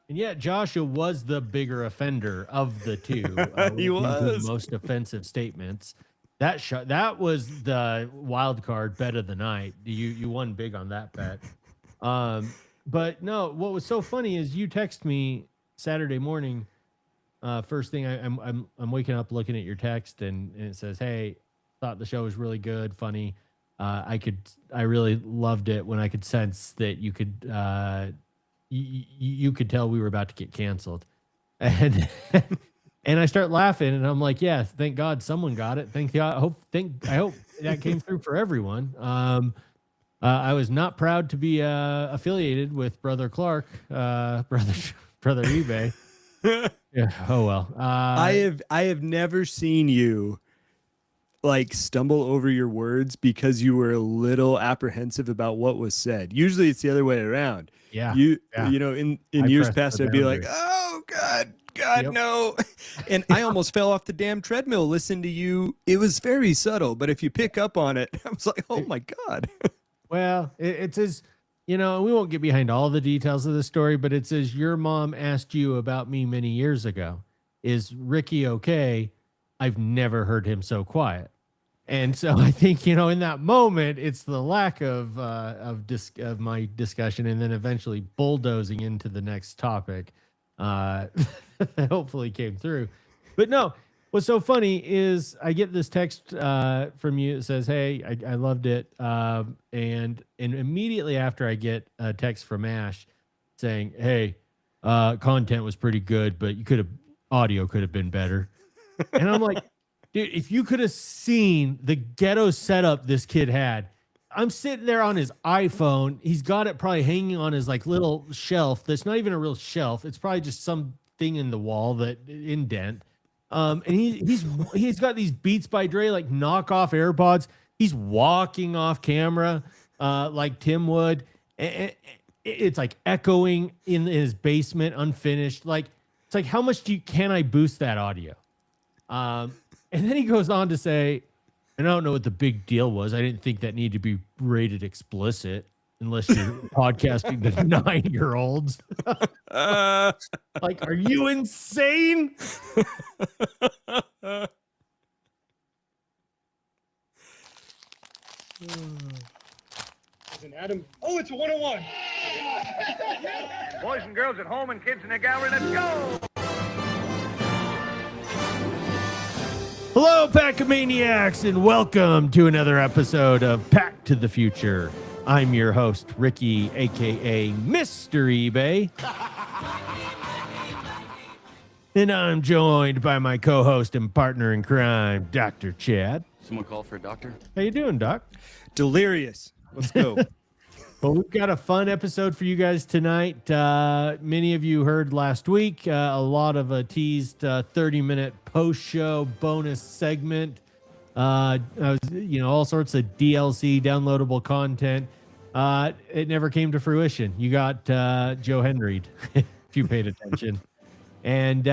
And yet Joshua was the bigger offender of the two, He with the was. most offensive statements. That was the wild card bet of the night. You won big on that bet. But no, what was so funny is you text me Saturday morning. First thing I'm waking up looking at your text and it says, "Hey, thought the show was really good, funny. I really loved it when I could sense that you could tell we were about to get canceled." And and I start laughing and I'm like, "Yeah, thank God someone got it. Thank God. I hope that came through for everyone." I was not proud to be affiliated with Brother Clark, brother eBay. Yeah. Oh well. I have never seen you like stumble over your words because you were a little apprehensive about what was said. Usually it's the other way around. Yeah. You know, in I years pressed past the I'd be like, boundary. "Oh God, Yep. no." And I almost fell off the damn treadmill listening to you. It was very subtle, but if you pick up on it, I was like, "Oh my God." Well, it says, we won't get behind all the details of the story, but it says your mom asked you about me many years ago. Is Ricky okay? I've never heard him so quiet. And so I think, in that moment, it's the lack of my discussion and then eventually bulldozing into the next topic that hopefully came through. But no, what's so funny is I get this text from you that says, "Hey, I loved it," and immediately after I get a text from Ash saying, "Hey, content was pretty good, but audio could have been better." And I'm like, dude, if you could have seen the ghetto setup this kid had. I'm sitting there on his iPhone. He's got it probably hanging on his like little shelf. That's not even a real shelf. It's probably just some thing in the wall that indent. And he's got these Beats by Dre like knockoff AirPods. He's walking off camera, like Tim would. It's like echoing in his basement, unfinished. Like it's like how much can I boost that audio? And then he goes on to say, and I don't know what the big deal was. I didn't think that needed to be rated explicit unless you're podcasting to 9-year-olds. Like, are you insane? Listen, Adam. Oh, it's a 101. Boys and girls at home and kids in the gallery, let's go! Hello, Pack-A-Maniacs, and welcome to another episode of Pack to the Future. I'm your host, Ricky, a.k.a. Mr. eBay. And I'm joined by my co-host and partner in crime, Dr. Chad. Someone call for a doctor? How you doing, Doc? Delirious. Let's go. Well, we've got a fun episode for you guys tonight. Many of you heard last week a lot of a teased 30-minute post-show bonus segment. All sorts of DLC downloadable content. It never came to fruition. You got Joe Henry, if you paid attention. And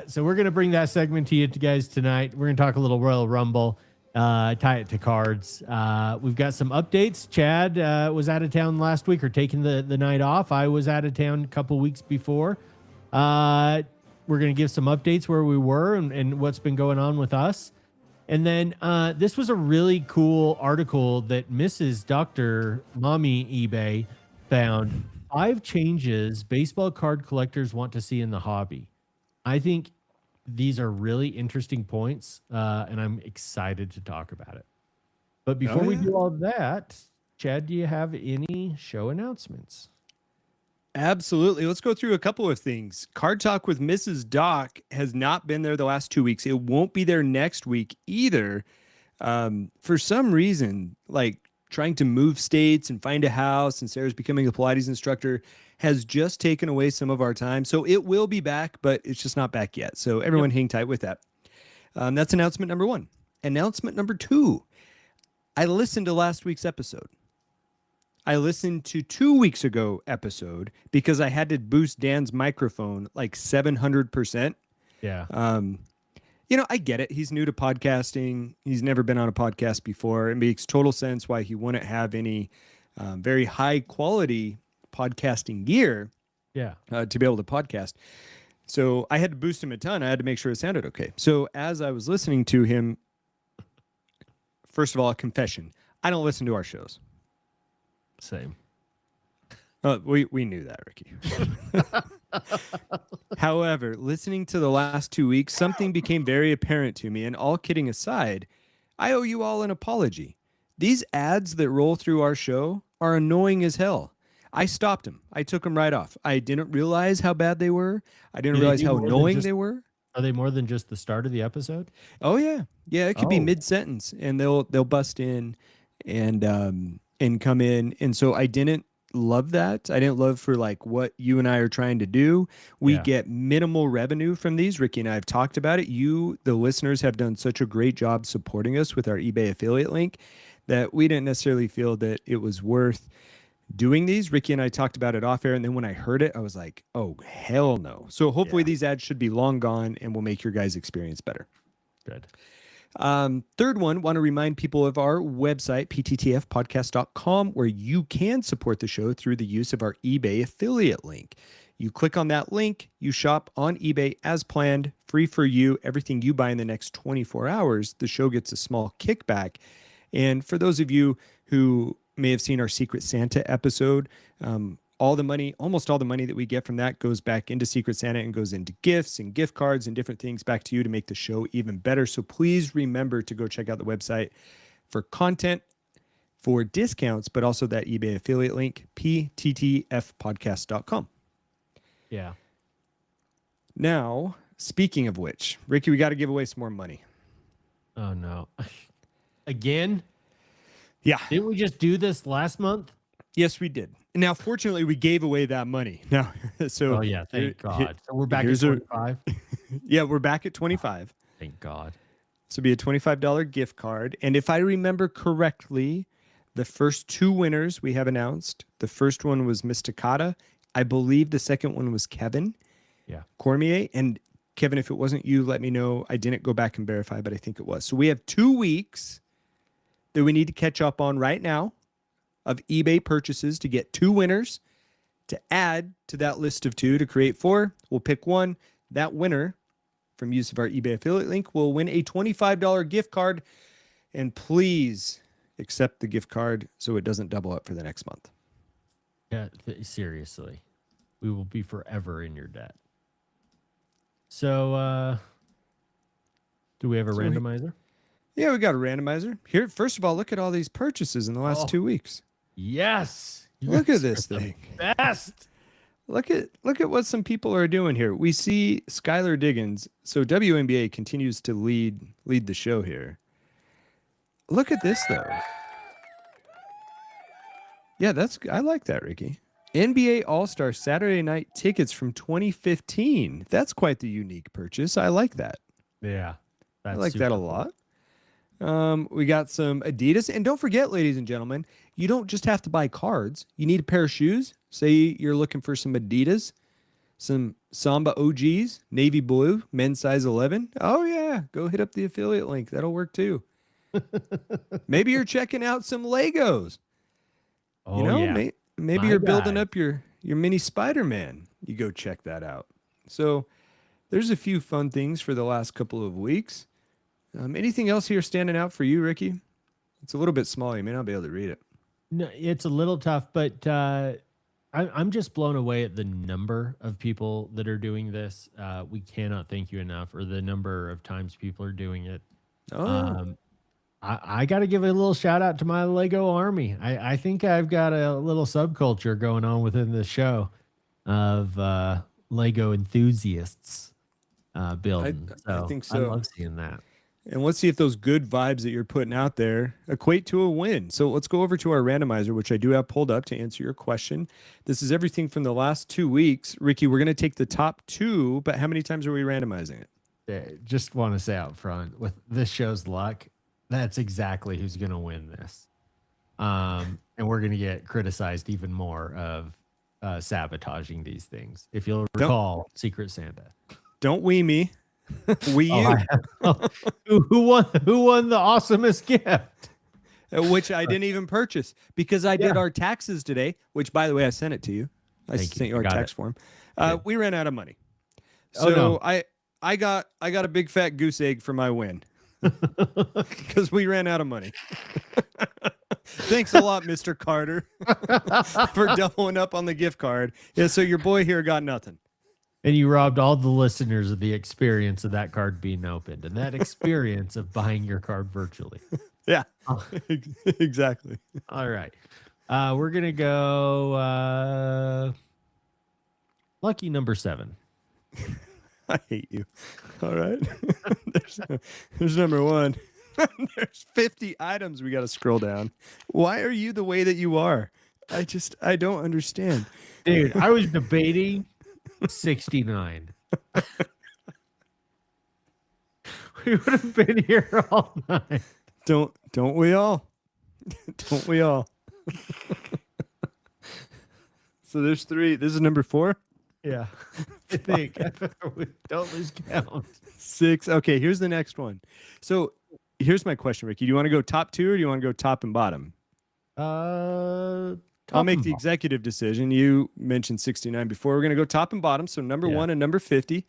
so we're going to bring that segment to you guys tonight. We're going to talk a little Royal Rumble. Tie it to cards. We've got some updates. Chad was out of town last week or taking the night off. I was out of town a couple weeks before. We're going to give some updates where we were and what's been going on with us. And then this was a really cool article that Mrs. Dr. Mommy eBay found. 5 changes baseball card collectors want to see in the hobby. I think these are really interesting points, and I'm excited to talk about it. But before we do all that, Chad, do you have any show announcements? Absolutely. Let's go through a couple of things. Card Talk with Mrs. Doc has not been there the last 2 weeks. It won't be there next week either. For some reason, like trying to move states and find a house, and Sarah's becoming a Pilates instructor, has just taken away some of our time. So it will be back, but it's just not back yet. So everyone hang tight with that. That's announcement number 1. Announcement number 2. I listened to last week's episode. I listened to 2 weeks ago episode because I had to boost Dan's microphone like 700%. Yeah. I get it. He's new to podcasting. He's never been on a podcast before. It makes total sense why he wouldn't have any very high quality podcasting gear. Yeah. to be able to podcast. So I had to boost him a ton. I had to make sure it sounded okay. So as I was listening to him, first of all, a confession: I don't listen to our shows. Same. We knew that, Ricky. However, listening to the last 2 weeks, something became very apparent to me. And all kidding aside, I owe you all an apology. These ads that roll through our show are annoying as hell. I stopped them. I took them right off. I didn't realize how bad they were. I didn't Do they realize do how more than annoying just- they were. Are they more than just the start of the episode? Oh yeah, yeah. It could be Oh. mid-sentence, and they'll bust in and come in. And so I didn't love that. I didn't love for like what you and I are trying to do. We Yeah. get minimal revenue from these. Ricky and I have talked about it. You, the listeners, have done such a great job supporting us with our eBay affiliate link that we didn't necessarily feel that it was worth doing these. Ricky and I talked about it off air, and then when I heard it, I was like, oh, hell no. So hopefully these ads should be long gone and will make your guys' experience better. Good. Third one, want to remind people of our website, pttfpodcast.com, where you can support the show through the use of our eBay affiliate link. You click on that link, you shop on eBay as planned, free for you. Everything you buy in the next 24 hours, the show gets a small kickback. And for those of you who may have seen our Secret Santa episode, almost all the money that we get from that goes back into Secret Santa and goes into gifts and gift cards and different things back to you to make the show even better. So please remember to go check out the website for content, for discounts, but also that eBay affiliate link, pttfpodcast.com. Yeah. Now, speaking of which, Ricky, we got to give away some more money. Oh no. Again? Yeah. Didn't we just do this last month? Yes, we did. Now, fortunately, we gave away that money. Now, so Oh yeah, thank God. So we're back at here's a- 25. yeah, we're back at 25. Thank God. This will be a $25 gift card. And if I remember correctly, the first two winners we have announced, the first one was Miss Takata. I believe the second one was Kevin Cormier. And Kevin, if it wasn't you, let me know. I didn't go back and verify, but I think it was. So we have 2 weeks that we need to catch up on right now of eBay purchases to get 2 winners to add to that list of 2 to create 4. We'll pick one. That winner from use of our eBay affiliate link will win a $25 gift card. And please accept the gift card so it doesn't double up for the next month. Yeah, seriously. We will be forever in your debt. So do we have a randomizer? Yeah, we got a randomizer. Here, first of all, look at all these purchases in the last 2 weeks. Yes. You Look guys at this are the thing. Best. Look at what some people are doing here. We see Skylar Diggins. So WNBA continues to lead the show here. Look at this though. Yeah, I like that, Ricky. NBA All-Star Saturday night tickets from 2015. That's quite the unique purchase. I like that. Yeah. I like that a lot. We got some Adidas. And don't forget, ladies and gentlemen, you don't just have to buy cards. You need a pair of shoes. Say you're looking for some Adidas, some Samba OGs, navy blue, men's size 11. Oh, yeah. Go hit up the affiliate link. That'll work too. Maybe you're checking out some Legos. Oh, You know, yeah. maybe My you're building guy. up your mini Spider-Man. You go check that out. So there's a few fun things for the last couple of weeks. Anything else here standing out for you, Ricky? It's a little bit small. You may not be able to read it. No, it's a little tough, but I'm just blown away at the number of people that are doing this. We cannot thank you enough, or the number of times people are doing it. Oh, I got to give a little shout out to my Lego army. I think I've got a little subculture going on within the show of Lego enthusiasts building. I think so. I love seeing that. and let's see if those good vibes that you're putting out there equate to a win. So let's go over to our randomizer, which I do have pulled up to answer your question. This is everything from the last 2 weeks. Ricky, we're going to take the top 2, but how many times are we randomizing it? Just want to say out front, with this show's luck, that's exactly who's going to win this. And we're going to get criticized even more of sabotaging these things. If you'll recall, Secret Santa. Don't we me. We you. Who won the awesomest gift? Which I didn't even purchase because I did our taxes today, which, by the way, I sent it to you. I Thank you. sent you our Got text it. form. Good. We ran out of money. Oh, So no. I got a big fat goose egg for my win because we ran out of money. Thanks a lot, Mr. Carter, for doubling up on the gift card. Yeah, so your boy here got nothing. And you robbed all the listeners of the experience of that card being opened and that experience of buying your card virtually. Yeah, exactly. All right. We're going to go lucky number 7. I hate you. All right. there's number 1. There's 50 items we got to scroll down. Why are you the way that you are? I don't understand. Dude, I was debating 69. We would have been here all night. Don't we all? Don't we all? So there's 3. This is number 4. Yeah. I think. Don't lose count. 6. Okay, here's the next one. So here's my question, Ricky. Do you want to go top 2 or do you want to go top and bottom? I'll make the executive decision. You mentioned 69 before. We're going to go top and bottom. So number 1 and number 50.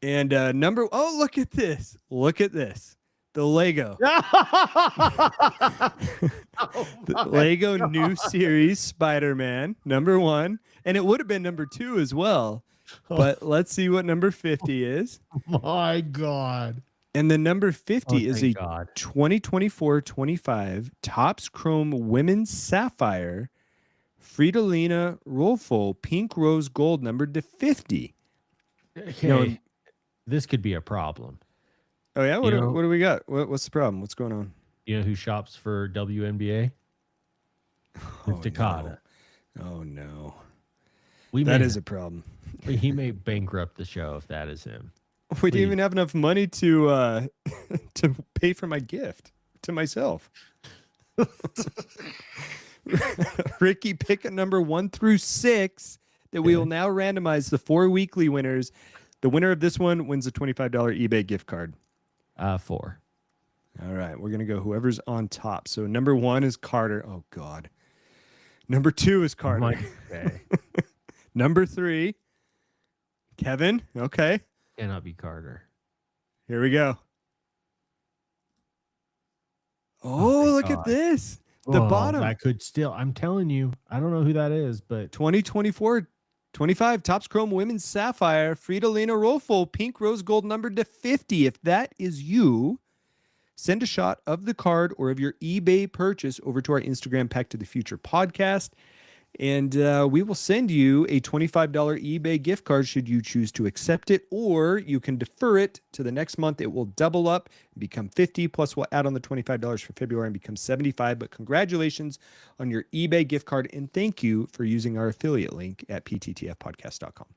And oh, look at this. Look at this. The Lego. The Lego new series Spider-Man, number 1. And it would have been number 2 as well. But let's see what number 50 is. My God. And the number 50 is a God. 2024-25 Topps Chrome Women's Sapphire Fridolina Rolfo Pink Rose Gold numbered to 50. Okay. No. This could be a problem. Oh, yeah? What You know- do we got? What's the problem? What's going on? You know who shops for WNBA? It's Takata. Oh, no. We That may, is a problem. he may bankrupt the show if that is him. We didn't even have enough money to to pay for my gift to myself. Ricky, pick a number 1 through 6 that we will now randomize the 4 weekly winners. The winner of this one wins a $25 eBay gift card. 4. All right, we're gonna go whoever's on top. So number 1 is Carter. Oh God. Number 2 is Carter. Okay. Number 3, Kevin. Okay, Cannot be Carter. here we go. Oh, Oh, thank look God. at this. The bottom. I could still. I'm telling you, I don't know who that is, but 2024-25 Topps Chrome Women's Sapphire Fridolina Rolfo Pink Rose Gold numbered to 50. If that is you, send a shot of the card or of your eBay purchase over to our Instagram Pack to the Future podcast, and we will send you a $25 eBay gift card should you choose to accept it, or you can defer it to the next month. It will double up and become 50, plus we'll add on the $25 for February and become 75. But congratulations on your eBay gift card, and thank you for using our affiliate link at pttfpodcast.com.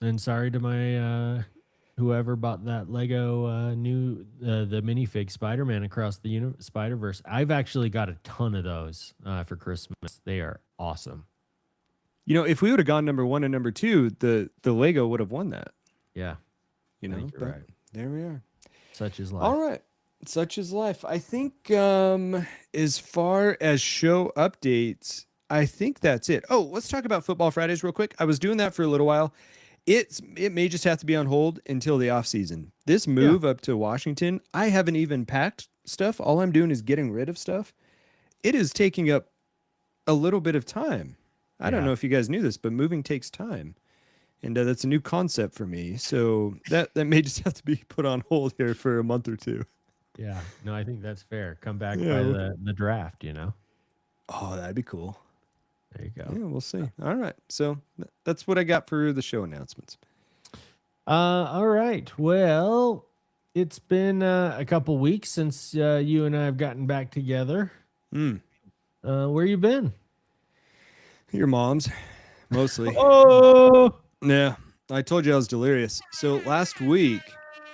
and sorry to my whoever bought that Lego new the minifig Spider-Man across the Spider-Verse. I've actually got a ton of those for Christmas. They are awesome. You know, if we would have gone number 1 and number 2, the Lego would have won that. Yeah, You I know, think you're but right. there we are. Such is life. All right. Such is life. I think as far as show updates, I think that's it. Oh, let's talk about Football Fridays real quick. I was doing that for a little while. It may just have to be on hold until the off season. This move up to Washington, I haven't even packed stuff. All I'm doing is getting rid of stuff. It is taking up a little bit of time. I don't Yeah. know if you guys knew this, but moving takes time. And that's a new concept for me. So that may just have to be put on hold here for a month or 2. Yeah, no, I think that's fair. Come back Yeah. by the draft, you know. Oh, that'd be cool. There you go. Yeah, we'll see. All right. So that's what I got for the show announcements. All right. Well, it's been a couple weeks since you and I have gotten back together. Where you been? Your mom's, mostly. Oh, Yeah, I told you I was delirious. So last week,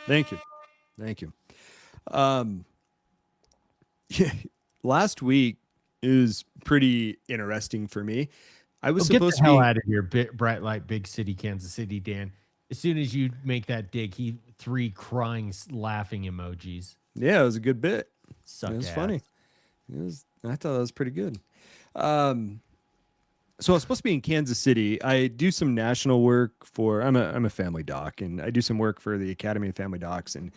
thank you. Yeah, last week is pretty interesting for me. I was get supposed the to hell be. out of here, Bright Light, Big City, Kansas City, Dan. As soon as you make that dig, 3 crying, laughing emojis. Yeah, it was a good bit. Suck It was ass. funny. I thought that was pretty good. So I was supposed to be in Kansas City. I do some national work for. I'm a family doc, and I do some work for the Academy of Family Docs. And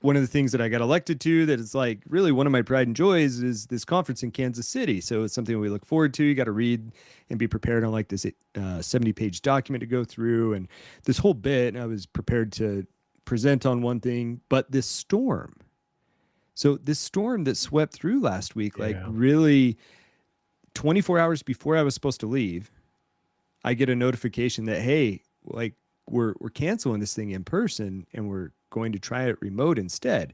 one of the things that I got elected to, that is like really one of my pride and joys, is this conference in Kansas City. So it's something we look forward to. You got to read and be prepared on like this 70-page document to go through, and this whole bit. And I was prepared to present on one thing, but this storm. So this storm that swept through last week, like Yeah. really 24 hours before I was supposed to leave, I get a notification that, hey, like we're canceling this thing in person and we're going to try it remote instead.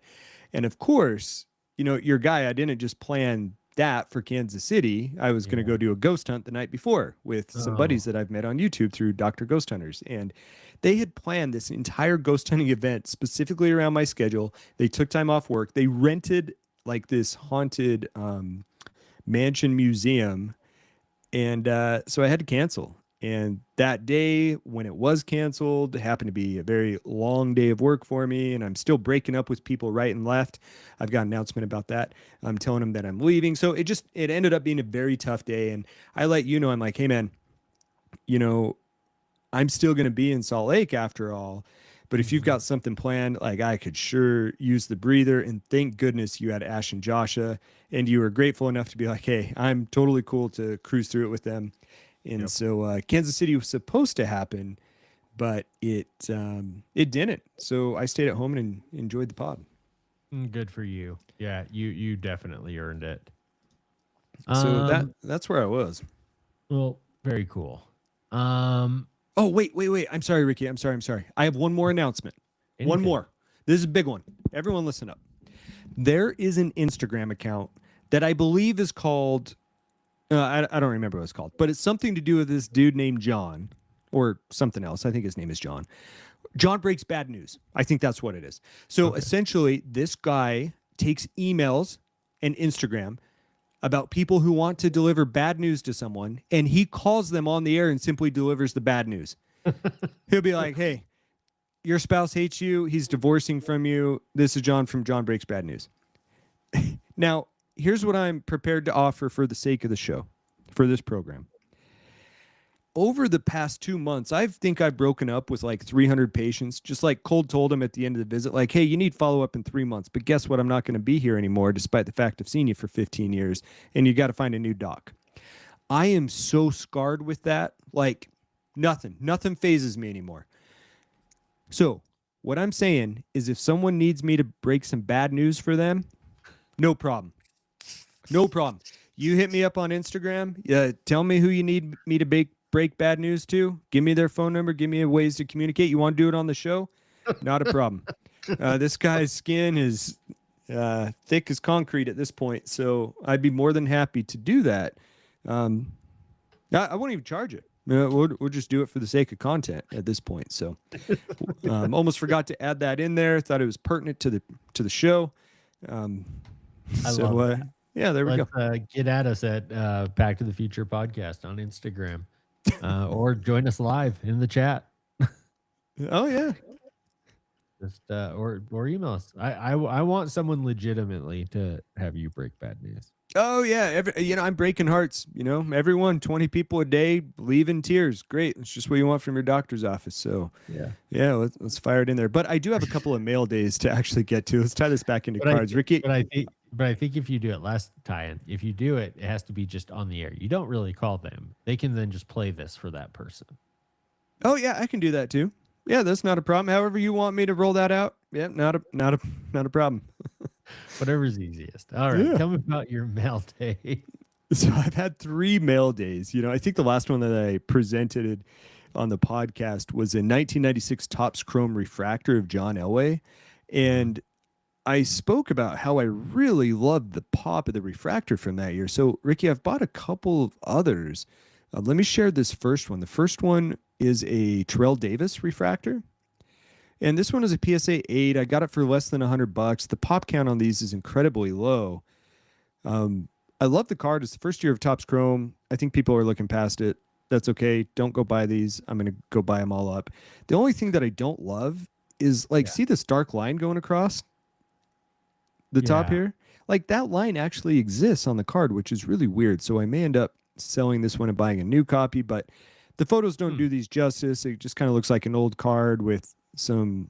And of course, you know, your guy, I didn't just plan that for Kansas City. I was going to Yeah. go do a ghost hunt the night before with some buddies that I've met on YouTube through Dr. Ghost Hunters. And they had planned this entire ghost hunting event specifically around my schedule. They took time off work. They rented like this haunted mansion museum. And so I had to cancel. And that day when it was canceled, it happened to be a very long day of work for me. And I'm still breaking up with people right and left. I've got an announcement about that. I'm telling them that I'm leaving. So it ended up being a very tough day. And I let you know, I'm like, hey man, you know, I'm still going to be in Salt Lake after all. But if you've got something planned, like I could sure use the breather. And thank goodness you had Ash and Joshua, and you were grateful enough to be like, hey, I'm totally cool to cruise through it with them. And so Kansas City was supposed to happen, but it didn't. So I stayed at home and enjoyed the pod. Good for you. Yeah, you definitely earned it. So that's where I was. Well, very cool. Oh, wait. I'm sorry, Ricky. I'm sorry. I have one more announcement. One Anything. more. This is a big one. Everyone listen up. There is an Instagram account that I believe is called, I don't remember what it's called, but it's something to do with this dude named John or something else. I think his name is John. John Breaks Bad News. I think that's what it is. So essentially, this guy takes emails and Instagram about people who want to deliver bad news to someone, and he calls them on the air and simply delivers the bad news. He'll be like, hey, your spouse hates you. He's divorcing from you. This is John from John Breaks Bad News. Now, here's what I'm prepared to offer for the sake of the show, for this program. Over the past 2 months, I think I've broken up with like 300 patients, just like cold told them at the end of the visit, like, hey, you need follow-up in 3 months. But guess what? I'm not going to be here anymore, despite the fact I've seen you for 15 years, and you got to find a new doc. I am so scarred with that. Like nothing phases me anymore. So what I'm saying is if someone needs me to break some bad news for them, no problem. No problem. You hit me up on Instagram. Tell me who you need me to break bad news to. Give me their phone number. Give me ways to communicate. You want to do it on the show? Not a problem. This guy's skin is thick as concrete at this point, so I'd be more than happy to do that. I won't even charge it. We'll just do it for the sake of content at this point. So almost forgot to add that in there. Thought it was pertinent to the show. I love that. Yeah, there we go. Get at us at Back to the Future Podcast on Instagram, or join us live in the chat. Oh yeah. Just or email us. I want someone legitimately to have you break bad news. Oh yeah. I'm breaking hearts. Everyone, 20 people a day, leave in tears. Great. It's just what you want from your doctor's office. So yeah, let's fire it in there. But I do have a couple of mail days to actually get to. Let's tie this back into cards, Ricky. But I think if you do it, last tie-in, if you do it, it has to be just on the air. You don't really call them. They can then just play this for that person. Oh yeah, I can do that too. Yeah, that's not a problem. However you want me to roll that out. Yeah, not a problem. Whatever's easiest. All right. Yeah. Tell me about your mail day. So I've had 3 mail days. I think the last one that I presented on the podcast was a 1996 Topps Chrome refractor of John Elway. And I spoke about how I really loved the pop of the refractor from that year. So Ricky, I've bought a couple of others. Let me share this first one. The first one is a Terrell Davis refractor. And this one is a PSA 8. I got it for less than $100. The pop count on these is incredibly low. I love the card. It's the first year of Topps Chrome. I think people are looking past it. That's okay. Don't go buy these. I'm going to go buy them all up. The only thing that I don't love is see this dark line going across the top here? Like that line actually exists on the card, which is really weird. So I may end up selling this one and buying a new copy, but the photos don't do these justice. It just kind of looks like an old card with some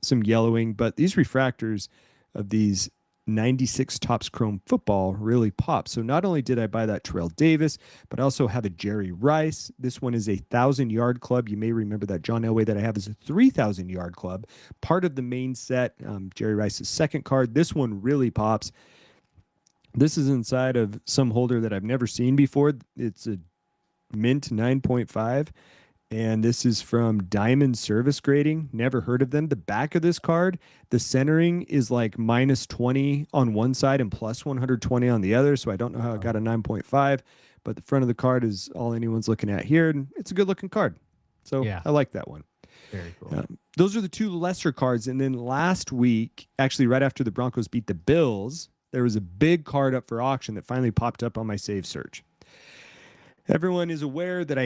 yellowing, but these refractors of these 96 Topps Chrome football really pop. So not only did I buy that Terrell Davis, but I also have a Jerry Rice. This one is a 1,000-yard club. You may remember that John Elway that I have is a 3,000-yard club, part of the main set. Jerry Rice's second card. This one really pops. This is inside of some holder that I've never seen before. It's a mint 9.5. And this is from Diamond Service Grading. Never heard of them. The back of this card, the centering is like -20 on one side and +120 on the other. So I don't know how it got a 9.5, but the front of the card is all anyone's looking at here. And it's a good looking card. So Yeah. I like that one. Very cool. Those are the two lesser cards. And then last week, actually right after the Broncos beat the Bills, there was a big card up for auction that finally popped up on my save search. Everyone is aware that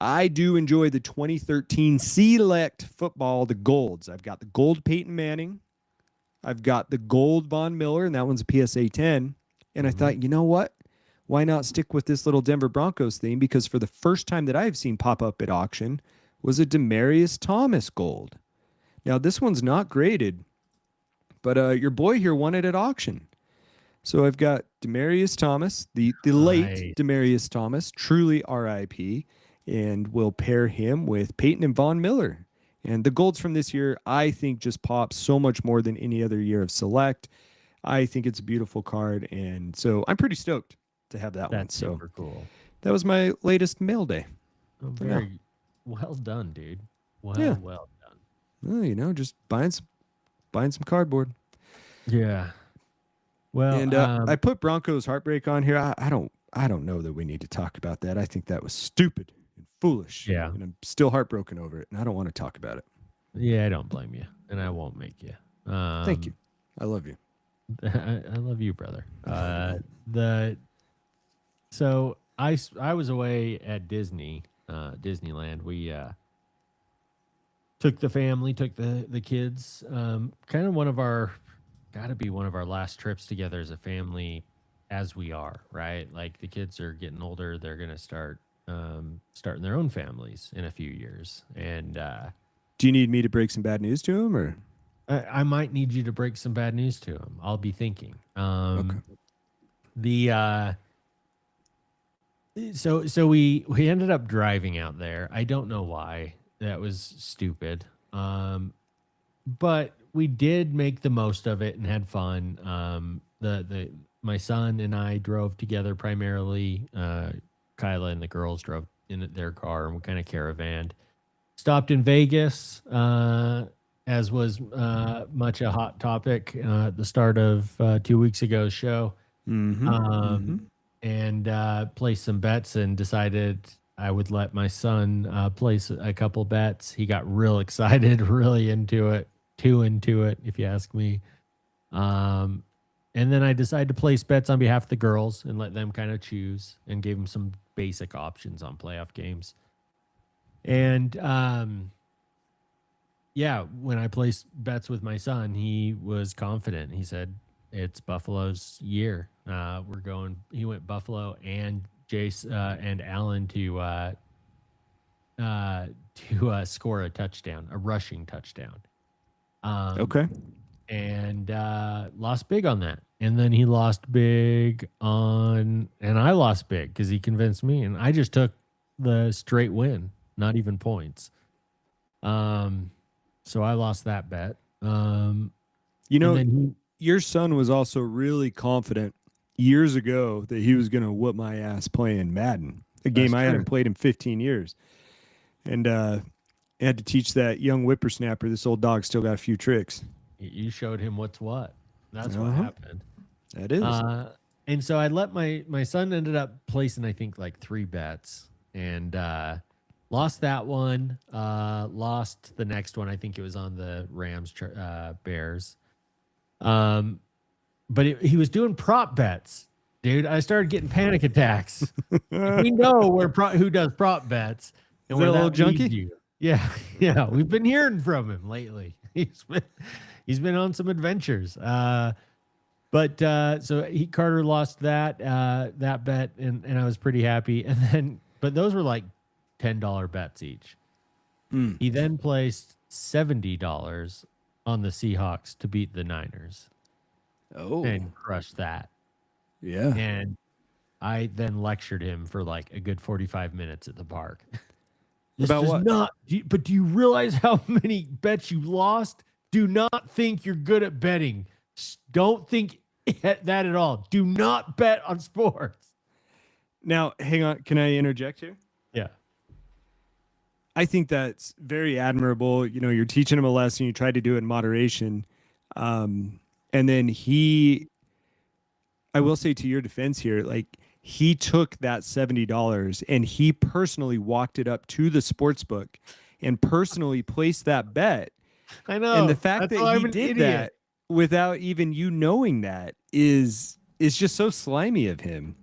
I do enjoy the 2013 Select Football, the golds. I've got the gold Peyton Manning. I've got the gold Von Miller, and that one's a PSA 10. And I thought, you know what? Why not stick with this little Denver Broncos theme? Because for the first time that I've seen pop up at auction was a Demaryius Thomas gold. Now, this one's not graded, but your boy here won it at auction. So I've got Demaryius Thomas, the late Demaryius Thomas, truly RIP. And we'll pair him with Peyton and Von Miller. And the golds from this year, I think, just pop so much more than any other year of Select. I think it's a beautiful card. And so I'm pretty stoked to have that one. That's So super cool. that was my latest mail day. Oh, for now. very well done, dude. Well done. Well, you know, just buying some cardboard. Yeah. Well, And I put Broncos Heartbreak on here. I don't know that we need to talk about that. I think that was stupid and foolish. Yeah. And I'm still heartbroken over it. And I don't want to talk about it. yeah, I don't blame you, and I won't make you. Thank you. I love you. I love you, brother. So I was away at Disneyland. We took the family, took the kids. Kind of gotta be one of our last trips together as a family, as we are, right? Like the kids are getting older; they're gonna start starting their own families in a few years, and Do you need me to break some bad news to him, or? I might need you to break some bad news to him. I'll be thinking. Okay. So we ended up driving out there. I don't know why. That was stupid. But we did make the most of it and had fun. My son and I drove together primarily. Kyla and the girls drove in their car and we kind of caravanned. Stopped in Vegas, as was much a hot topic at the start of 2 weeks ago's show. And placed some bets and decided I would let my son place a couple bets. He got real excited, really into it, too into it, if you ask me. And then I decided to place bets on behalf of the girls and let them kind of choose and gave them some basic options on playoff games. And yeah, when I placed bets with my son, he was confident. He said, it's Buffalo's year. He went Buffalo and Jace and Allen to score a touchdown, a rushing touchdown. Okay. And lost big on that. And then he lost big and I lost big because he convinced me. And I just took the straight win, not even points. So I lost that bet. You know, your son was also really confident years ago that he was going to whoop my ass playing Madden, a game I hadn't played in 15 years. And I had to teach that young whippersnapper, this old dog still got a few tricks. You showed him what's what. That's what happened. That is. And so I let my son ended up placing, I think, like 3 bets and lost that one. Lost the next one. I think it was on the Rams Bears. But he was doing prop bets, dude. I started getting panic attacks. We know who does prop bets and where that that little junkie? leads you. Yeah. We've been hearing from him lately. He's been on some adventures. But so Carter lost that bet, and I was pretty happy. And then, but those were like $10 bets each. Mm. He then placed $70 on the Seahawks to beat the Niners Oh, and crushed that. yeah. And I then lectured him for like a good 45 minutes at the park. This About does what? But do you realize how many bets you lost? Do not think you're good at betting. Don't think that at all. Do not bet on sports. Now, hang on. Can I interject here? Yeah. I think that's very admirable. You know, you're teaching him a lesson. You try to do it in moderation. And then I will say to your defense here, like he took that $70 and he personally walked it up to the sports book and personally placed that bet. I know. And the fact That's why that I'm he an did idiot. that without even you knowing that is just so slimy of him.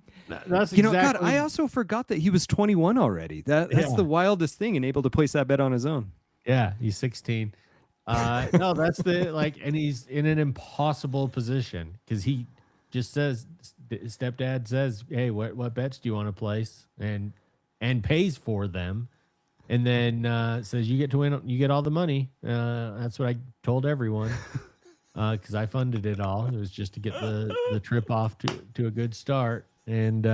That's You know, exactly. God, I also forgot that he was 21 already. That's Yeah. the wildest thing, and able to place that bet on his own. Yeah, he's 16. No, that's and he's in an impossible position because he just says, stepdad says, "Hey, what bets do you want to place?" and pays for them, and then says, "You get to win, you get all the money." That's what I told everyone because I funded it all. It was just to get the trip off to a good start, and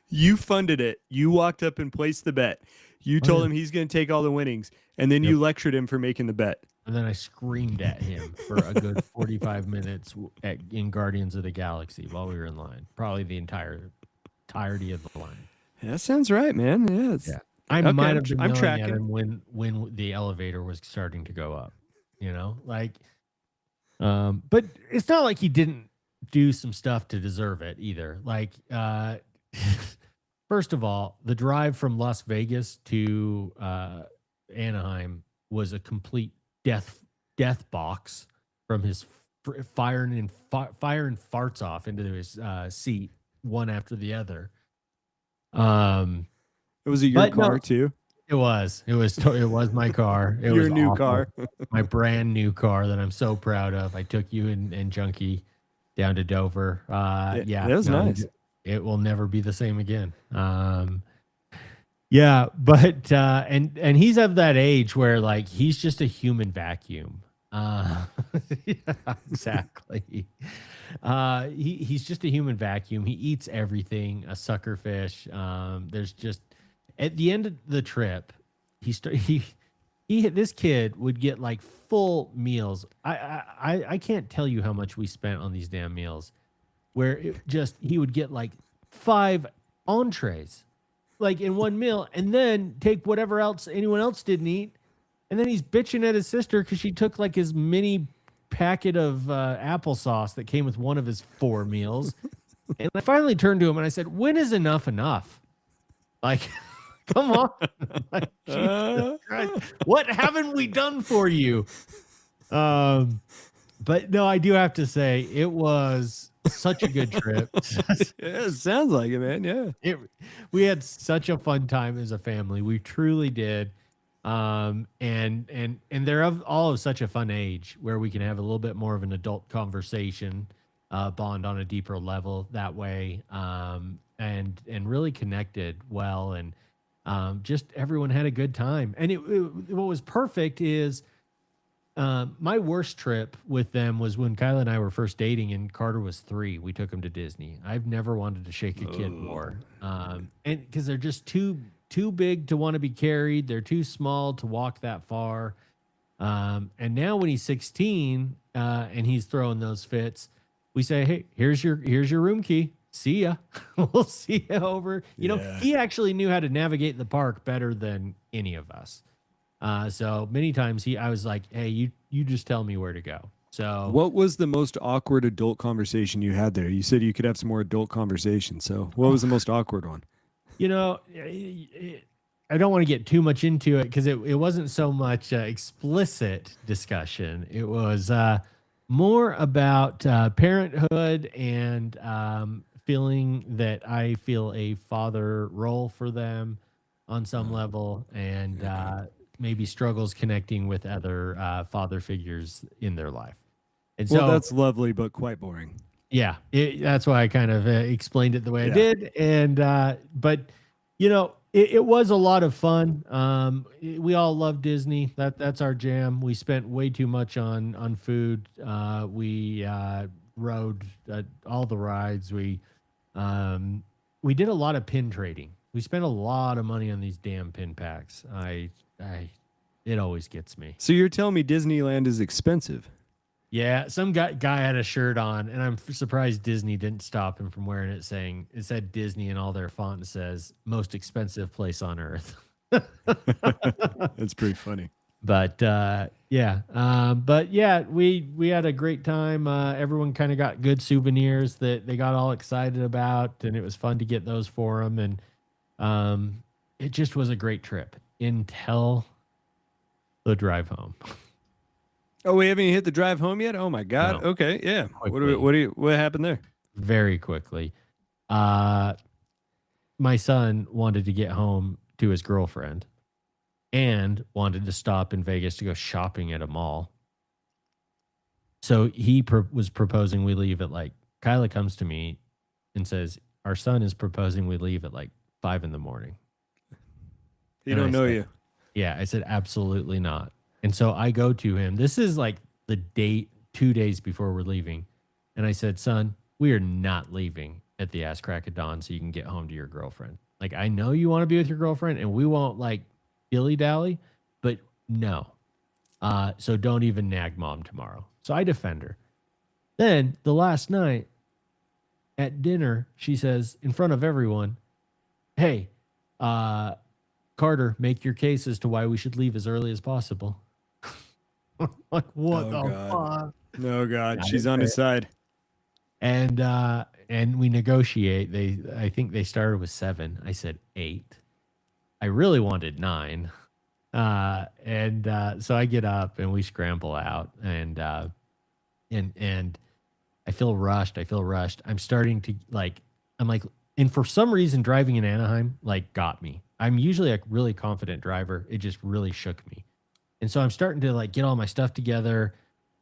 You funded it. You walked up and placed the bet. You told him he's going to take all the winnings, and then you lectured him for making the bet. And then I screamed at him for a good 45 minutes in Guardians of the Galaxy while we were in line. Probably the entirety of the line. That sounds right, man. Yeah. Yeah. I Okay, might have been I'm yelling tracking. at him when the elevator was starting to go up. You know, but it's not like he didn't do some stuff to deserve it either. Like, first of all, the drive from Las Vegas to Anaheim was a complete death box from his firing farts off into his seat one after the other. Was it your But no. car too? It was my car. It Your was new awful. car. My brand new car that I'm so proud of. I took you and Junkie down to Dover. Yeah, that was nice. It will never be the same again. Yeah, but and he's of that age where like he's just a human vacuum. Yeah, exactly. He's just a human vacuum. He eats everything, a sucker fish. There's just at the end of the trip, this kid would get like full meals. I can't tell you how much we spent on these damn meals, where he would get like 5 entrees, like in one meal, and then take whatever else anyone else didn't eat, and then he's bitching at his sister because she took like his mini packet of applesauce that came with one of his 4 meals. And I finally turned to him and I said, "When is enough enough? Like, come on. Like, Jesus Christ. What haven't we done for you?" But no, I do have to say it was such a good trip. Yeah, it sounds like it, man. Yeah. We had such a fun time as a family. We truly did. And they're all of such a fun age where we can have a little bit more of an adult conversation, bond on a deeper level that way. And really connected well. And, just everyone had a good time. And what was perfect is, my worst trip with them was when Kyla and I were first dating and Carter was 3. We took him to Disney. I've never wanted to shake a kid more. And because they're just too big to want to be carried. They're too small to walk that far. And now when he's 16 and he's throwing those fits, we say, "Hey, here's your room key. See ya." We'll see you over. You know, he actually knew how to navigate the park better than any of us. So many times I was like, "Hey, you just tell me where to go." So What was the most awkward adult conversation you had there? You said you could have some more adult conversations. So what was the most awkward one? you know, I don't want to get too much into it because it wasn't so much explicit discussion. It was more about parenthood and feeling that I feel a father role for them on some level, and maybe struggles connecting with other father figures in their life. And so Well, that's lovely, but quite boring. Yeah, that's why I kind of explained it the way I Yeah. did. And but you know, it was a lot of fun. We all love Disney. That's our jam. We spent way too much on food. We rode all the rides. We did a lot of pin trading. We spent a lot of money on these damn pin packs. I it always gets me. So you're telling me Disneyland is expensive? Yeah, some guy had a shirt on, and I'm surprised Disney didn't stop him from wearing it, saying it said Disney and all their font says most expensive place on earth. That's pretty funny. But we had a great time. Everyone kind of got good souvenirs that they got all excited about, and it was fun to get those for them. And it just was a great trip until the drive home. Oh, we haven't even hit the drive home yet. Oh my God. No. Okay, yeah. Quickly. What happened there? Very quickly. My son wanted to get home to his girlfriend and wanted to stop in Vegas to go shopping at a mall. So he was proposing we leave at like, Kyla comes to me and says, our son is proposing we leave at like 5 a.m. He And don't I know said, you. Yeah, I said, absolutely not. And so I go to him. This is like the date 2 days before we're leaving. And I said, son, we are not leaving at the ass crack of dawn so you can get home to your girlfriend. Like, I know you want to be with your girlfriend and we won't like dilly dally, but no. So don't even nag mom tomorrow. So I defend her. Then the last night at dinner, she says in front of everyone, hey, Carter, make your case as to why we should leave as early as possible. Like, what Oh, the God. fuck? No, God, Yeah, she's on his side. And we negotiate. I think they started with 7. I said 8. I really wanted 9. So I get up and we scramble out and I feel rushed. I'm starting to and for some reason driving in Anaheim like got me. I'm usually a really confident driver. It just really shook me. And so I'm starting to like get all my stuff together.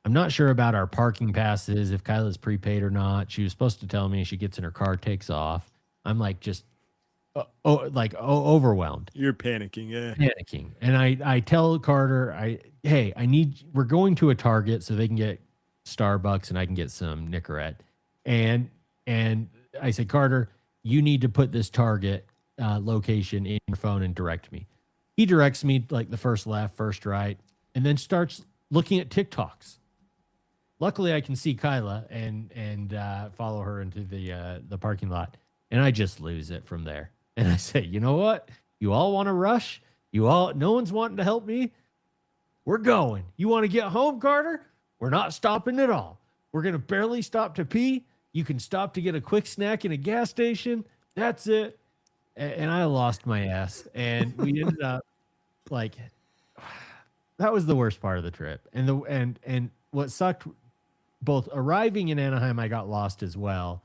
I'm not sure about our parking passes, if Kyla's prepaid or not. She was supposed to tell me. She gets in her car, takes off. I'm like just overwhelmed, You're panicking, yeah. panicking. And I tell Carter, we're going to a Target so they can get Starbucks and I can get some Nicorette. And I said, Carter, you need to put this Target location in your phone and direct me. He directs me like the first left, first right, and then starts looking at TikToks. Luckily, I can see Kyla and follow her into the parking lot, and I just lose it from there. And I say, you know what? You all want to rush? No one's wanting to help me. We're going. You want to get home, Carter? We're not stopping at all. We're gonna barely stop to pee. You can stop to get a quick snack in a gas station. That's it. And I lost my ass, and we ended up like that was the worst part of the trip. And what sucked, both arriving in Anaheim, I got lost as well,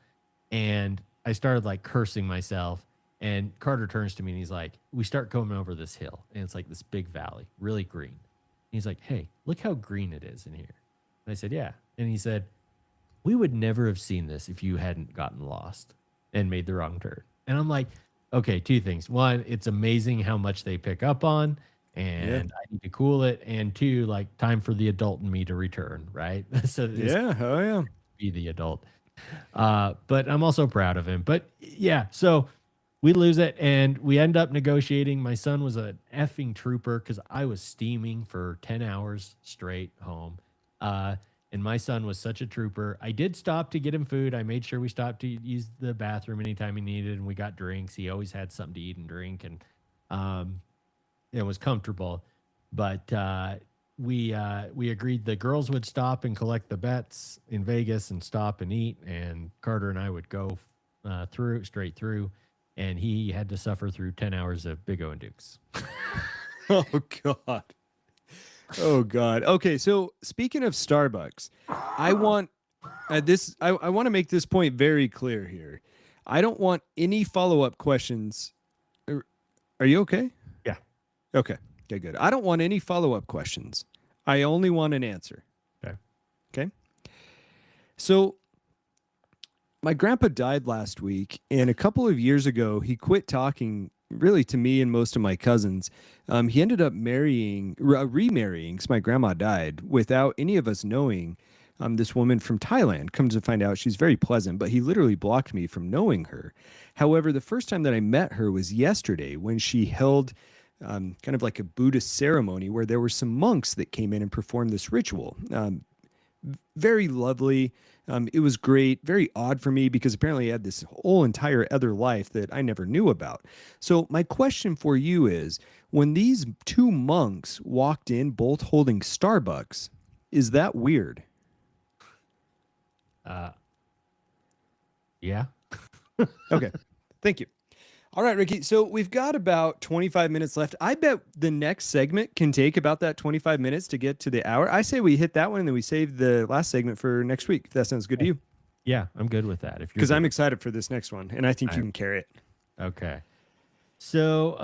and I started like cursing myself. And Carter turns to me and he's like, we start coming over this hill, and it's like this big valley, really green. And he's like, hey, look how green it is in here. And I said, yeah. And he said, we would never have seen this if you hadn't gotten lost and made the wrong turn. And I'm like, okay, 2 things. 1, it's amazing how much they pick up on, and I need to cool it. And 2, like, time for the adult in me to return, right? So be the adult. But I'm also proud of him. But yeah, so we lose it and we end up negotiating. My son was an effing trooper because I was steaming for 10 hours straight home. And my son was such a trooper. I did stop to get him food. I made sure we stopped to use the bathroom anytime he needed, and we got drinks. He always had something to eat and drink, and it was comfortable. But we agreed the girls would stop and collect the bets in Vegas and stop and eat, and Carter and I would go straight through, and he had to suffer through 10 hours of Big O and Dukes. Oh, God. Oh, God. Okay, so speaking of Starbucks, I want I want to make this point very clear here. I don't want any follow-up questions. Are you okay? Yeah. Okay. Okay, good. I don't want any follow-up questions. I only want an answer. Okay. Okay. So my grandpa died last week, and a couple of years ago, he quit talking really to me and most of my cousins. He ended up remarrying, because my grandma died, without any of us knowing. This woman from Thailand. Comes to find out, she's very pleasant, but he literally blocked me from knowing her. However, the first time that I met her was yesterday when she held kind of like a Buddhist ceremony where there were some monks that came in and performed this ritual. Very lovely. It was great. Very odd for me because apparently I had this whole entire other life that I never knew about. So my question for you is, when these two monks walked in, both holding Starbucks, is that weird? Yeah. Okay. Thank you. All right, Ricky. So we've got about 25 minutes left. I bet the next segment can take about that 25 minutes to get to the hour. I say we hit that one and then we save the last segment for next week, if that sounds good to you. Yeah, I'm good with that. Because I'm excited for this next one, and I think you can carry it. Okay. So,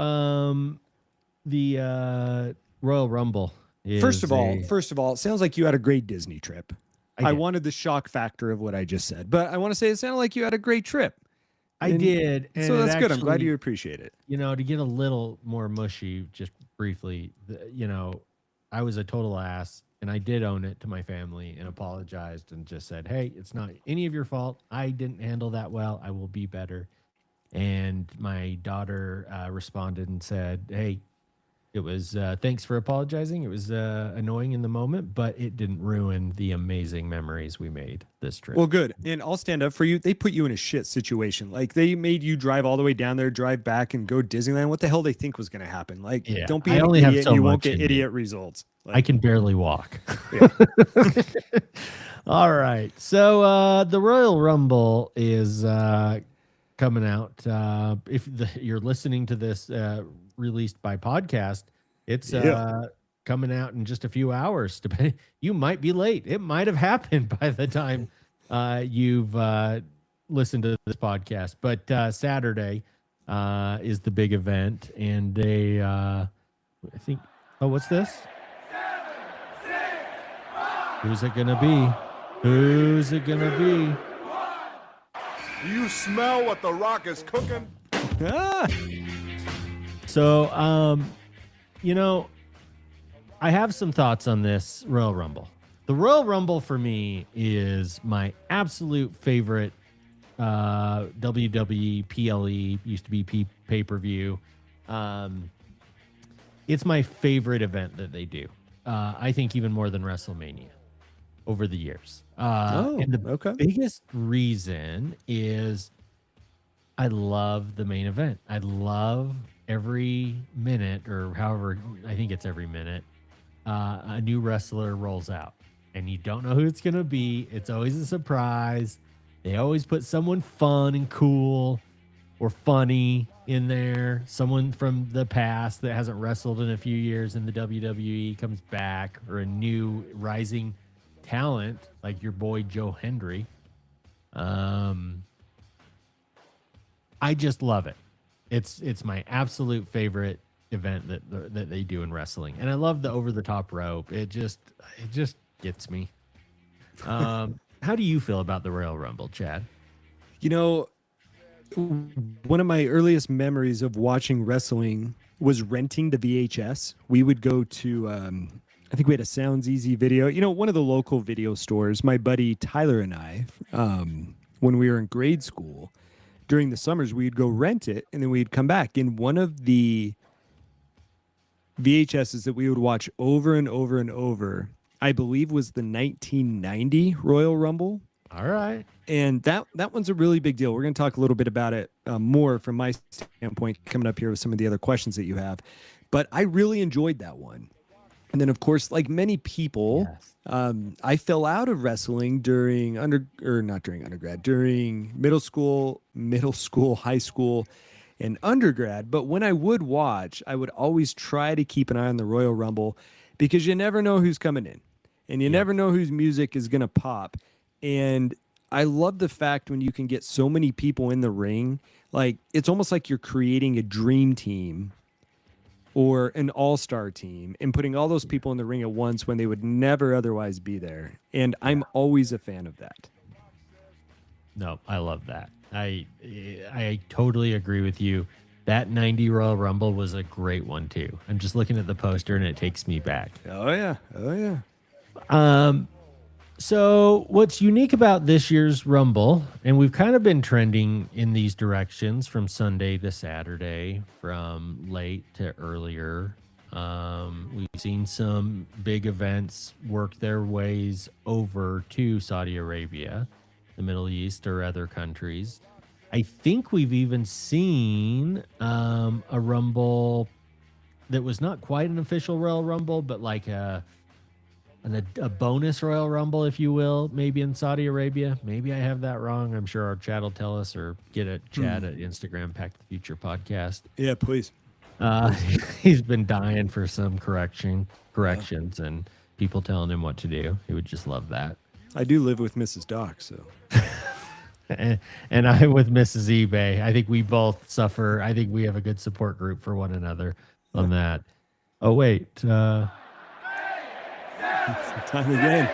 the Royal Rumble is First of all, it sounds like you had a great Disney trip. I did. wanted the shock factor of what I just said, but I want to say it sounded like you had a great trip. I did. And so that's good. I'm glad actually, you appreciate it. You know, to get a little more mushy, just briefly, I was a total ass, and I did own it to my family and apologized and just said, hey, it's not any of your fault. I didn't handle that well. I will be better. And my daughter responded and said, hey, it was thanks for apologizing. It was annoying in the moment, but it didn't ruin the amazing memories we made this trip. Well, good. And I'll stand up for you. They put you in a shit situation. Like, they made you drive all the way down there, drive back, and go Disneyland. What the hell they think was going to happen? Like, don't be an idiot. You won't get idiot results. Like, I can barely walk. Yeah. All right. So the Royal Rumble is coming out. If you're listening to this released by podcast, it's coming out in just a few hours. You might be late. It might have happened by the time you've listened to this podcast. But Saturday is the big event, and I think. Oh, what's this? Who's it gonna be? Who's it gonna be? You smell what the Rock is cooking? So, I have some thoughts on this Royal Rumble. The Royal Rumble for me is my absolute favorite WWE, PLE, used to be pay-per-view. It's my favorite event that they do. I think even more than WrestleMania over the years. And the biggest reason is I love the main event. I love every minute, or however, I think it's every minute, a new wrestler rolls out and you don't know who it's going to be. It's always a surprise. They always put someone fun and cool or funny in there. Someone from the past that hasn't wrestled in a few years in the WWE comes back, or a new rising talent like your boy Joe Hendry. I just love it. It's my absolute favorite event that they do in wrestling, and I love the over the top rope. It just gets me. How do you feel about the Royal Rumble, Chad? You know, one of my earliest memories of watching wrestling was renting the VHS. We would go to, I think we had a Sounds Easy Video, one of the local video stores. My buddy Tyler and I, when we were in grade school, during the summers, we'd go rent it, and then we'd come back. And one of the VHSs that we would watch over and over and over, I believe, was the 1990 Royal Rumble. All right. And that one's a really big deal. We're going to talk a little bit about it more from my standpoint coming up here with some of the other questions that you have. But I really enjoyed that one. And then, of course, like many people, yes. I fell out of wrestling during during middle school, high school, and undergrad. But when I would watch, I would always try to keep an eye on the Royal Rumble, because you never know who's coming in, and you never know whose music is going to pop. And I love the fact when you can get so many people in the ring, like it's almost like you're creating a dream team or an all-star team and putting all those people in the ring at once when they would never otherwise be there. And I'm always a fan of that. No, I love that. I totally agree with you. That 90 Royal Rumble was a great one too. I'm just looking at the poster and it takes me back. Oh yeah. Oh yeah. So what's unique about this year's Rumble, and we've kind of been trending in these directions from Sunday to Saturday, from late to earlier. We've seen some big events work their ways over to Saudi Arabia, the Middle East, or other countries. I think we've even seen a Rumble that was not quite an official Royal Rumble, but like a bonus Royal Rumble, if you will, maybe in Saudi Arabia. Maybe I have that wrong. I'm sure our chat will tell us, or get at chat at Instagram, Pack the Future Podcast. Yeah, please. He's been dying for some corrections and people telling him what to do. He would just love that. I do live with Mrs. Doc, so. And I with Mrs. eBay. I think we both suffer. I think we have a good support group for one another on that. Oh, wait. Time again.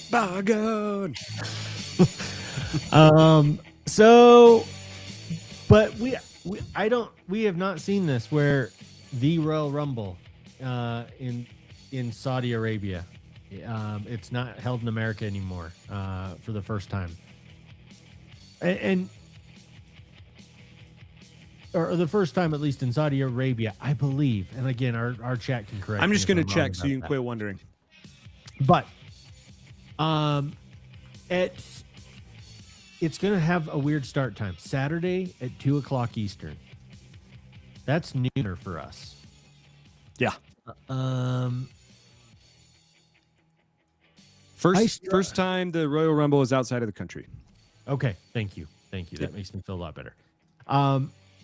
Bygone. So, but we have not seen this where the Royal Rumble in Saudi Arabia, it's not held in America anymore for the first time, and or the first time at least in Saudi Arabia, I believe. And again, our chat can correct. I'm me just if going to I'm wrong check so about you can that. quit wondering. But it's going to have a weird start time. Saturday at 2:00 Eastern. That's nooner for us. Yeah. I First time the Royal Rumble is outside of the country. Okay, thank you. That Yeah. makes me feel a lot better.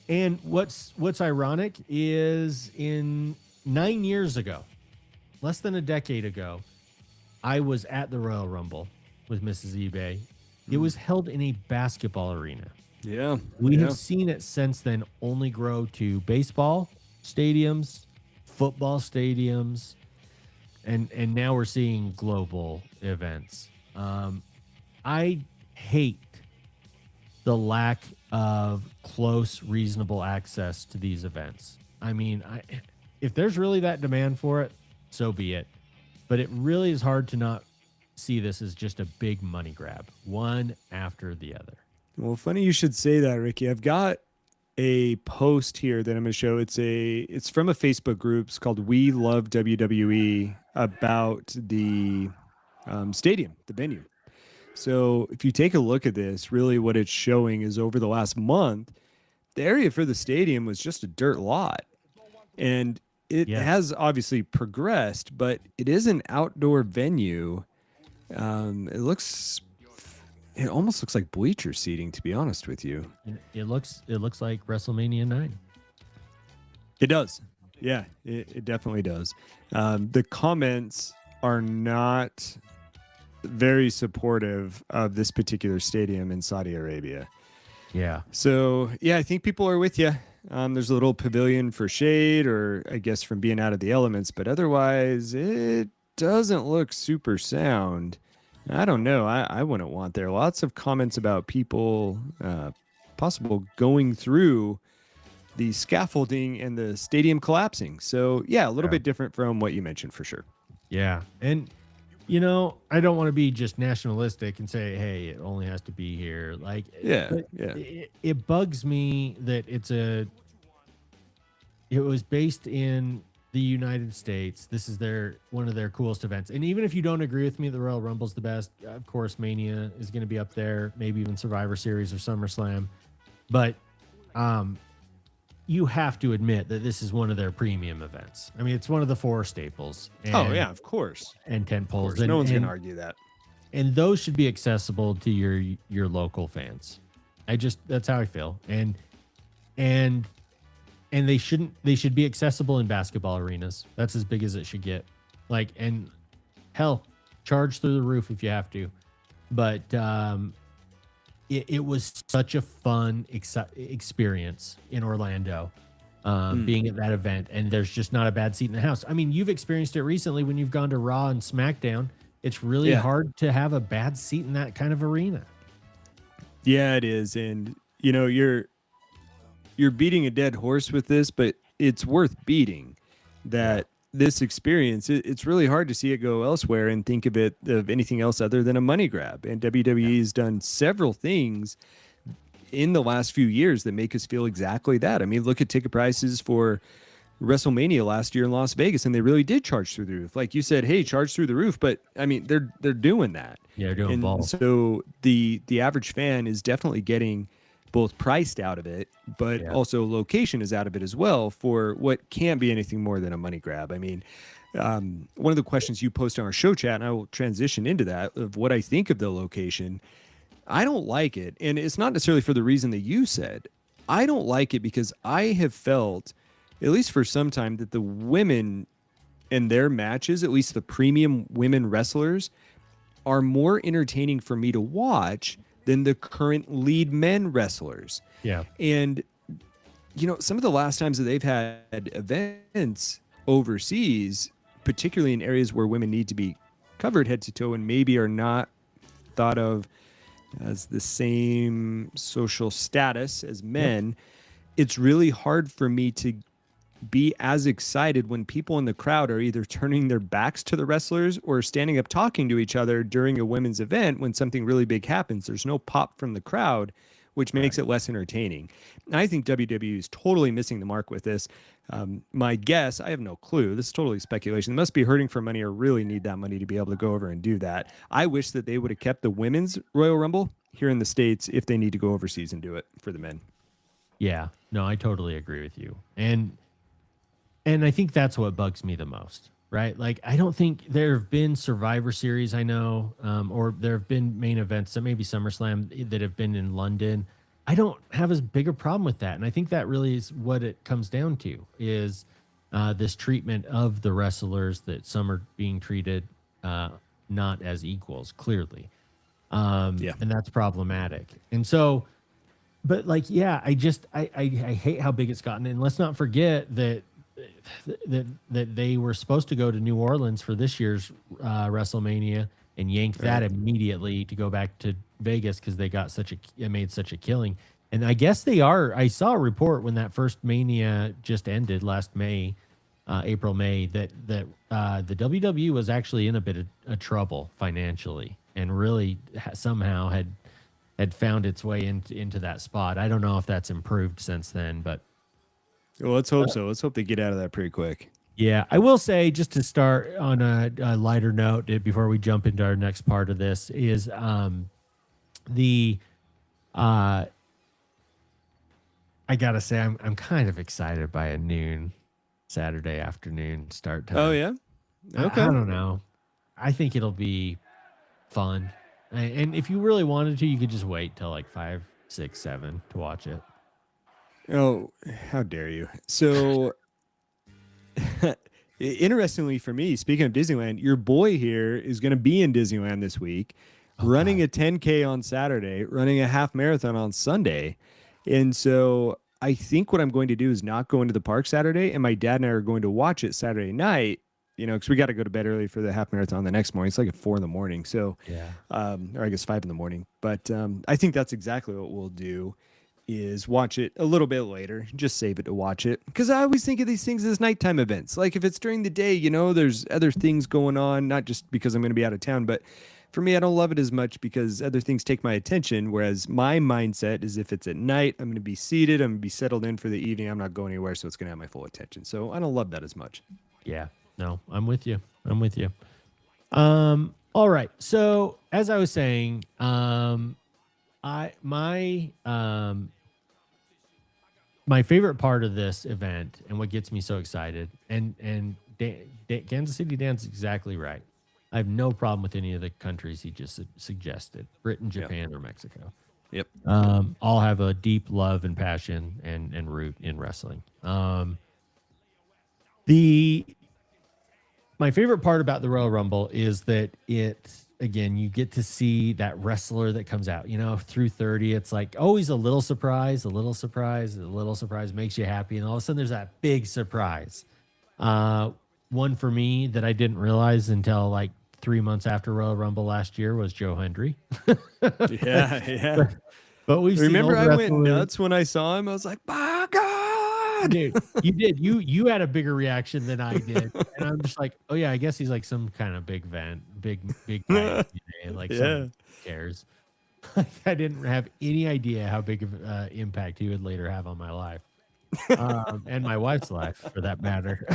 And what's ironic is in 9 years ago, less than a decade ago, I was at the Royal Rumble with Mrs. eBay. It was held in a basketball arena. Yeah. We yeah. have seen it since then only grow to baseball stadiums, football stadiums, and now we're seeing global events. I hate the lack of close, reasonable access to these events. I mean, if there's really that demand for it, so be it. But it really is hard to not see this as just a big money grab, one after the other. Well, funny you should say that, Ricky. I've got a post here that I'm going to show. It's from a Facebook group. It's called We Love WWE, about the stadium, the venue. So if you take a look at this, really what it's showing is over the last month, the area for the stadium was just a dirt lot. And it Yes. has obviously progressed, but it is an outdoor venue. It almost looks like bleacher seating, to be honest with you. It looks like WrestleMania 9. It does. Yeah, it definitely does. The comments are not very supportive of this particular stadium in Saudi Arabia. Yeah. So, yeah, I think people are with you. There's a little pavilion for shade, or I guess from being out of the elements, but otherwise it doesn't look super sound. I don't know. I wouldn't want there. Lots of comments about people possible going through the scaffolding and the stadium collapsing. So, yeah, a little bit different from what you mentioned for sure. Yeah. And, you know, I don't want to be just nationalistic and say, hey, it only has to be here. Like, Yeah, but yeah. It bugs me that it was based in the United States. This is one of their coolest events. And even if you don't agree with me, the Royal Rumble's the best. Of course, Mania is going to be up there, maybe even Survivor Series or SummerSlam. But you have to admit that this is one of their premium events. I mean, it's one of the four staples. Oh, yeah, of course. And tent Of poles. course. No one's going to argue that. And those should be accessible to your local fans. That's how I feel. And they should be accessible in basketball arenas. That's as big as it should get. Like, and hell, charge through the roof if you have to. But it was such a fun experience in Orlando. being at that event, and there's just not a bad seat in the house. I mean, you've experienced it recently when you've gone to Raw and SmackDown. It's really Yeah. hard to have a bad seat in that kind of arena. Yeah, it is. And you know, you're beating a dead horse with this, but it's worth beating that this experience. It's really hard to see it go elsewhere and think of it of anything else other than a money grab. And WWE has done several things in the last few years that make us feel exactly that. I mean, look at ticket prices for WrestleMania last year in Las Vegas, and they really did charge through the roof. Like you said, hey, charge through the roof, but I mean, they're doing that. Yeah, they're doing And balls. so the average fan is definitely getting both priced out of it, but Yeah. also location is out of it as well for what can't be anything more than a money grab. I mean, one of the questions you post on our show chat, and I will transition into that, of what I think of the location. I don't like it. And it's not necessarily for the reason that you said. I don't like it because I have felt, at least for some time, that the women in their matches, at least the premium women wrestlers, are more entertaining for me to watch than the current lead men wrestlers. Yeah. And, you know, some of the last times that they've had events overseas, particularly in areas where women need to be covered head to toe and maybe are not thought of as the same social status as men, it's really hard for me to be as excited when people in the crowd are either turning their backs to the wrestlers or standing up talking to each other during a women's event when something really big happens. There's no pop from the crowd, which makes it less entertaining. And I think WWE is totally missing the mark with this. My guess, I have no clue. This is totally speculation. They must be hurting for money or really need that money to be able to go over and do that. I wish that they would have kept the women's Royal Rumble here in the States if they need to go overseas and do it for the men. Yeah. No, I totally agree with you. And I think that's what bugs me the most, right? Like, I don't think there have been Survivor Series, I know, or there have been main events, so maybe SummerSlam, that have been in London. I don't have as big a problem with that. And I think that really is what it comes down to, is this treatment of the wrestlers, that some are being treated not as equals, clearly. And that's problematic. And so, but like, yeah, I hate how big it's gotten. And let's not forget that they were supposed to go to New Orleans for this year's WrestleMania and yanked that immediately to go back to Vegas because they got made such a killing. And I guess they are. I saw a report when that first Mania just ended last May, April, May, that the WWE was actually in a bit of trouble financially and really somehow had found its way into that spot. I don't know if that's improved since then, but Well, let's hope so. Let's hope they get out of that pretty quick. yeah, I will say, just to start on a lighter note before we jump into our next part of this, is I gotta say I'm kind of excited by a noon Saturday afternoon start time. Oh yeah, okay. I don't know. I think it'll be fun, and if you really wanted to, you could just wait till like 5, 6, 7 to watch it. Oh, how dare you? So, interestingly for me, speaking of Disneyland, your boy here is going to be in Disneyland this week, running a 10K on Saturday, running a half marathon on Sunday. And so I think what I'm going to do is not go into the park Saturday, and my dad and I are going to watch it Saturday night, you know, because we got to go to bed early for the half marathon the next morning. It's like at 4 a.m. So, Yeah. or I guess 5 a.m. But I think that's exactly what we'll do, is watch it a little bit later, just save it to watch it. Because I always think of these things as nighttime events. Like if it's during the day, you know, there's other things going on, not just because I'm going to be out of town, but for me, I don't love it as much because other things take my attention. Whereas my mindset is if it's at night, I'm going to be seated, I'm going to be settled in for the evening. I'm not going anywhere, so it's going to have my full attention. So I don't love that as much. Yeah, no, I'm with you. All right. So as I was saying, my favorite part of this event and what gets me so excited, and Kansas City Dan's exactly right. I have no problem with any of the countries he just suggested, Britain, Japan, or Mexico. Yep. All have a deep love and passion and root in wrestling. My favorite part about the Royal Rumble is that it again, you get to see that wrestler that comes out, through 30. It's like always a little surprise, a little surprise, a little surprise makes you happy. And all of a sudden there's that big surprise. One for me that I didn't realize until like 3 months after Royal Rumble last year was Joe Hendry. Yeah. But we've Remember, seen I went nuts when I saw him. I was like, "My God!" Dude, you did. You had a bigger reaction than I did, and I'm just like, oh yeah, I guess he's like some kind of big guy, like someone cares. I didn't have any idea how big of impact he would later have on my life, and my wife's life for that matter.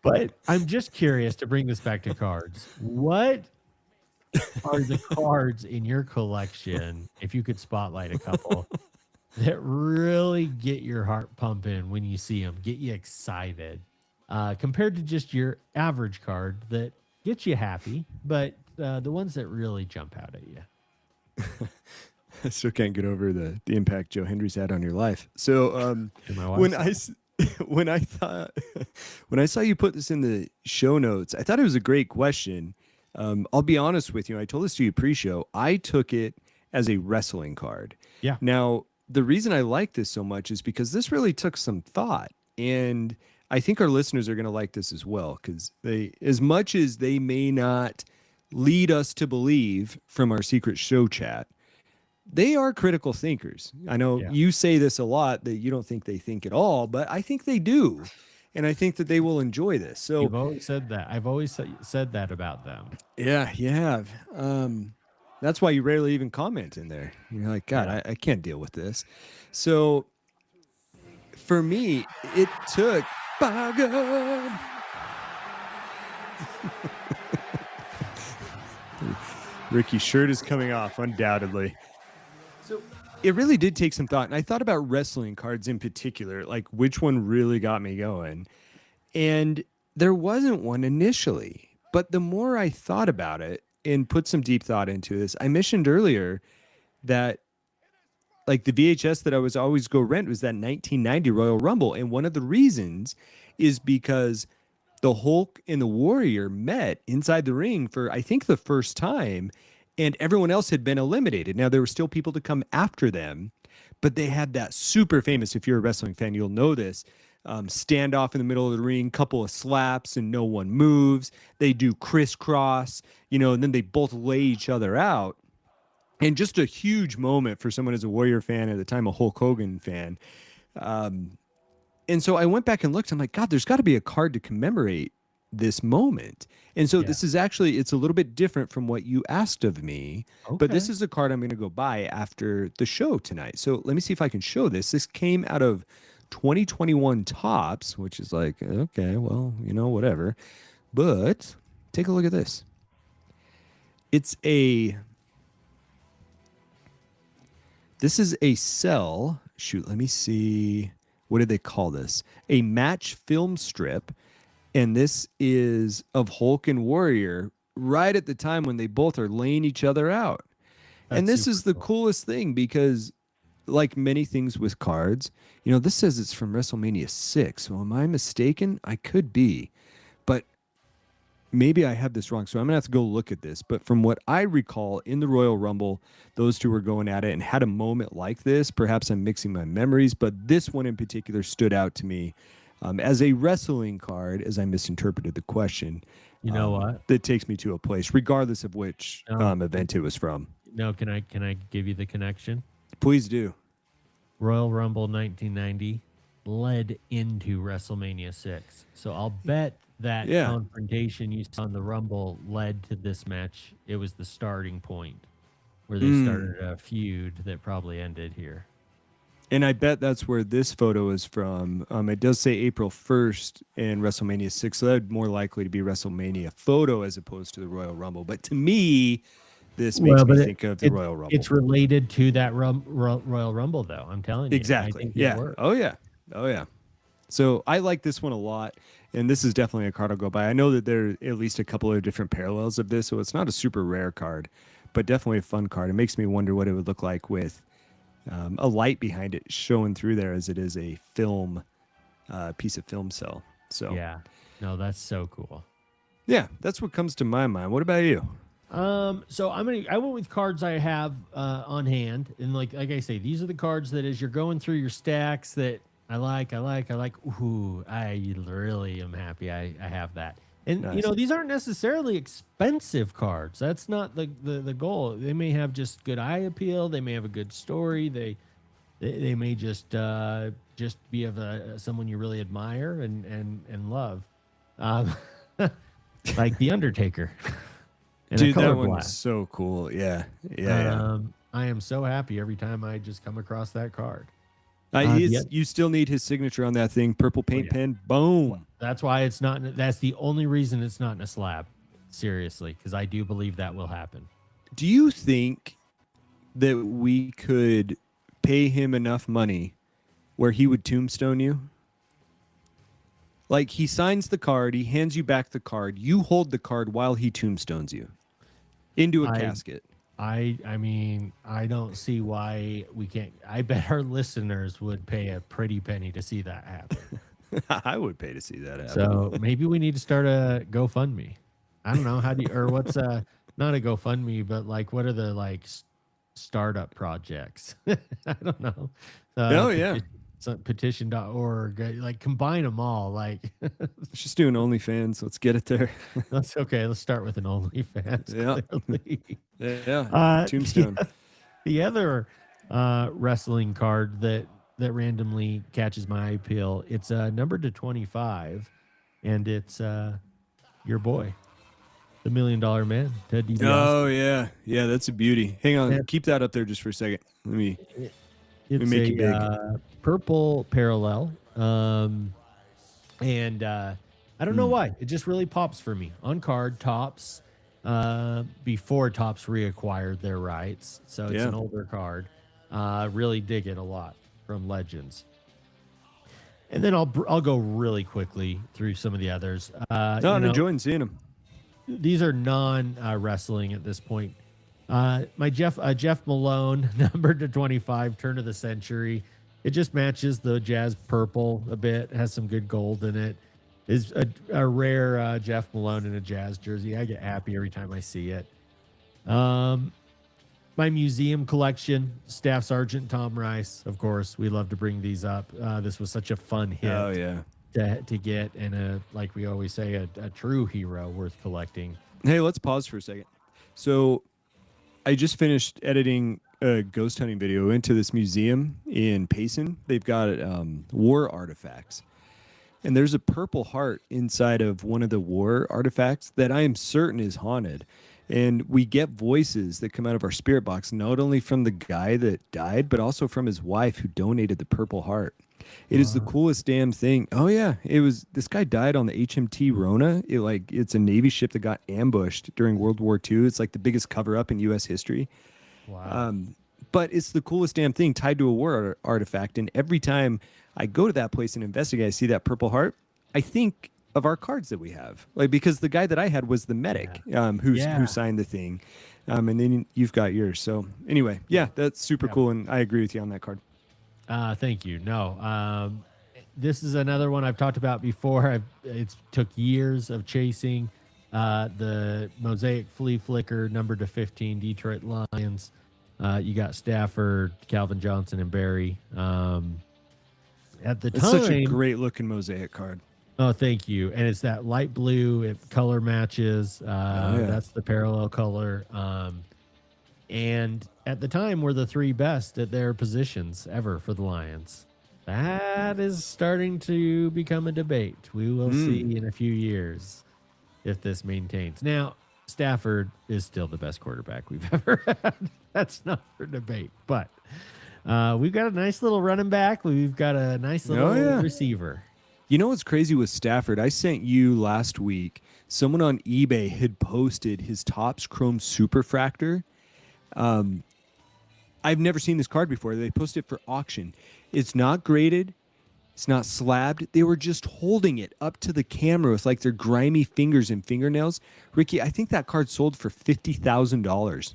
But I'm just curious to bring this back to cards. What are the cards in your collection, if you could spotlight a couple, that really get your heart pumping when you see them, get you excited, compared to just your average card that gets you happy, but the ones that really jump out at you? I still can't get over the impact Joe Hendry's had on your life. So when I saw you put this in the show notes, I thought it was a great question. I'll be honest with you. I told this to you pre-show. I took it as a wrestling card. Yeah. Now, the reason I like this so much is because this really took some thought, and I think our listeners are going to like this as well, because they, as much as they may not lead us to believe from our secret show chat, they are critical thinkers. I know you say this a lot, that you don't think they think at all, but I think they do. And I think that they will enjoy this. So you've always said that. I've always said that about them. Yeah, you have. That's why you rarely even comment in there. You're like, God, I can't deal with this. So for me, it took, by God. Ricky's shirt is coming off, undoubtedly. So it really did take some thought. And I thought about wrestling cards in particular, like which one really got me going. And there wasn't one initially. But the more I thought about it and put some deep thought into this, I mentioned earlier that like the VHS that I was always go rent was that 1990 Royal Rumble. And one of the reasons is because the Hulk and the Warrior met inside the ring for, I think, the first time, and everyone else had been eliminated. Now, there were still people to come after them, but they had that super famous, if you're a wrestling fan, you'll know this, standoff in the middle of the ring, couple of slaps, and no one moves. They do crisscross, and then they both lay each other out. And just a huge moment for someone as a Warrior fan, at the time a Hulk Hogan fan. And so I went back and looked. I'm like, God, there's got to be a card to commemorate this moment. And so this is actually, it's a little bit different from what you asked of me. Okay. But this is a card I'm going to go buy after the show tonight. So let me see if I can show this. This came out of 2021 Topps, which is like, okay, well, whatever. But take a look at this. This is a cell. Shoot, let me see. What did they call this? A match film strip. And this is of Hulk and Warrior right at the time when they both are laying each other out. That's and this is the coolest thing, because like many things with cards, this says it's from WrestleMania 6. So am I mistaken? I could be, but maybe I have this wrong. So I'm going to have to go look at this. But from what I recall in the Royal Rumble, those two were going at it and had a moment like this. Perhaps I'm mixing my memories, but this one in particular stood out to me as a wrestling card, as I misinterpreted the question. You know what? That takes me to a place, regardless of which event it was from. No, can I give you the connection? Please do. Royal Rumble 1990 led into WrestleMania 6. So I'll bet that confrontation you saw in the Rumble led to this match. It was the starting point where they started a feud that probably ended here. And I bet that's where this photo is from. It does say April 1st in WrestleMania 6, so that would more likely to be WrestleMania photo as opposed to the Royal Rumble. But to me, this makes me think of the Royal Rumble. It's related to that Royal Rumble, though. I'm telling you. Exactly. Oh, yeah. So I like this one a lot, and this is definitely a card I'll go by. I know that there are at least a couple of different parallels of this, so it's not a super rare card, but definitely a fun card. It makes me wonder what it would look like with a light behind it showing through there, as it is a film piece of film cell. So yeah, no, that's so cool. Yeah, that's what comes to my mind. What about you? So I went with cards I have on hand, and like I say, these are the cards that as you're going through your stacks that I like. Ooh, I really am happy I have that. And you Nice. know, these aren't necessarily expensive cards. That's not the goal. They may have just good eye appeal. They may have a good story. They may just be of someone you really admire and love, um, like the Undertaker. And Dude, a color that black. one's so cool. Yeah. Yeah. I am so happy every time I just come across that card. You still need his signature on that thing. Purple paint yeah. pen. Boom. That's why it's not. That's the only reason it's not in a slab. Seriously, because I do believe that will happen. Do you think that we could pay him enough money where he would tombstone you? Like he signs the card, he hands you back the card, you hold the card while he tombstones you into a casket. I mean, I don't see why we can't. I bet our listeners would pay a pretty penny to see that happen. I would pay to see that happen. So maybe we need to start a GoFundMe. I don't know how do you, or what's not a GoFundMe, but like what are the like startup projects? I don't know. Oh yeah. Petition.org, like combine them all. Like Let's just do an OnlyFans. Let's get it there. that's okay. Let's start with an OnlyFans. Yeah. Clearly. Yeah. Tombstone. The other wrestling card that randomly catches my appeal, it's numbered to 25, and it's your boy, the $1 Million Man, Ted DiBiase. Oh yeah. Yeah, that's a beauty. Hang on. Yeah. Keep that up there just for a second. Let me It's make it big. Purple parallel, and I don't know why. It just really pops for me on card tops. Before Tops reacquired their rights, so it's an older card. Really dig it a lot from Legends. And then I'll go really quickly through some of the others. I'm enjoying seeing him. These are non wrestling at this point. My Jeff Malone, numbered to 25, turn of the century. It just matches the Jazz purple a bit. It has some good gold in it. Is a rare Jeff Malone in a Jazz jersey. I get happy every time I see it. My museum collection, Staff Sergeant Tom Rice. Of course, we love to bring these up. This was such a fun hit. Oh yeah. To get, and like we always say, a true hero worth collecting. Hey, let's pause for a second. So I just finished editing a ghost hunting video into this museum in Payson. They've got war artifacts. And there's a purple heart inside of one of the war artifacts that I am certain is haunted. And we get voices that come out of our spirit box, not only from the guy that died, but also from his wife who donated the purple heart. It is the coolest damn thing. Oh yeah, this guy died on the HMT Rona. It's a Navy ship that got ambushed during World War II. It's like the biggest cover up in U.S. history. Wow. But it's the coolest damn thing tied to a war artifact. And every time I go to that place and investigate, I see that purple heart, I think of our cards that we have. Like, because the guy that I had was the medic who signed the thing. And then you've got yours. So anyway, yeah, that's super cool. And I agree with you on that card. Thank you. No, this is another one I've talked about before. It's took years of chasing. The Mosaic Flea Flicker, numbered to 15, Detroit Lions. You got Stafford, Calvin Johnson, and Barry. At the It's time, such a great looking Mosaic card. Oh, thank you. And it's that light blue. It color matches. That's the parallel color. And at the time, were the three best at their positions ever for the Lions. That is starting to become a debate. We will see in a few years if this maintains. Now, Stafford is still the best quarterback we've ever had. That's not for debate. But we've got a nice little running back. We've got a nice little receiver. You know what's crazy with Stafford? I sent you last week. Someone on eBay had posted his Topps Chrome Superfractor. I've never seen this card before. They posted it for auction. It's not graded. It's not slabbed. They were just holding it up to the camera with like their grimy fingers and fingernails. Ricky, I think that card sold for $50,000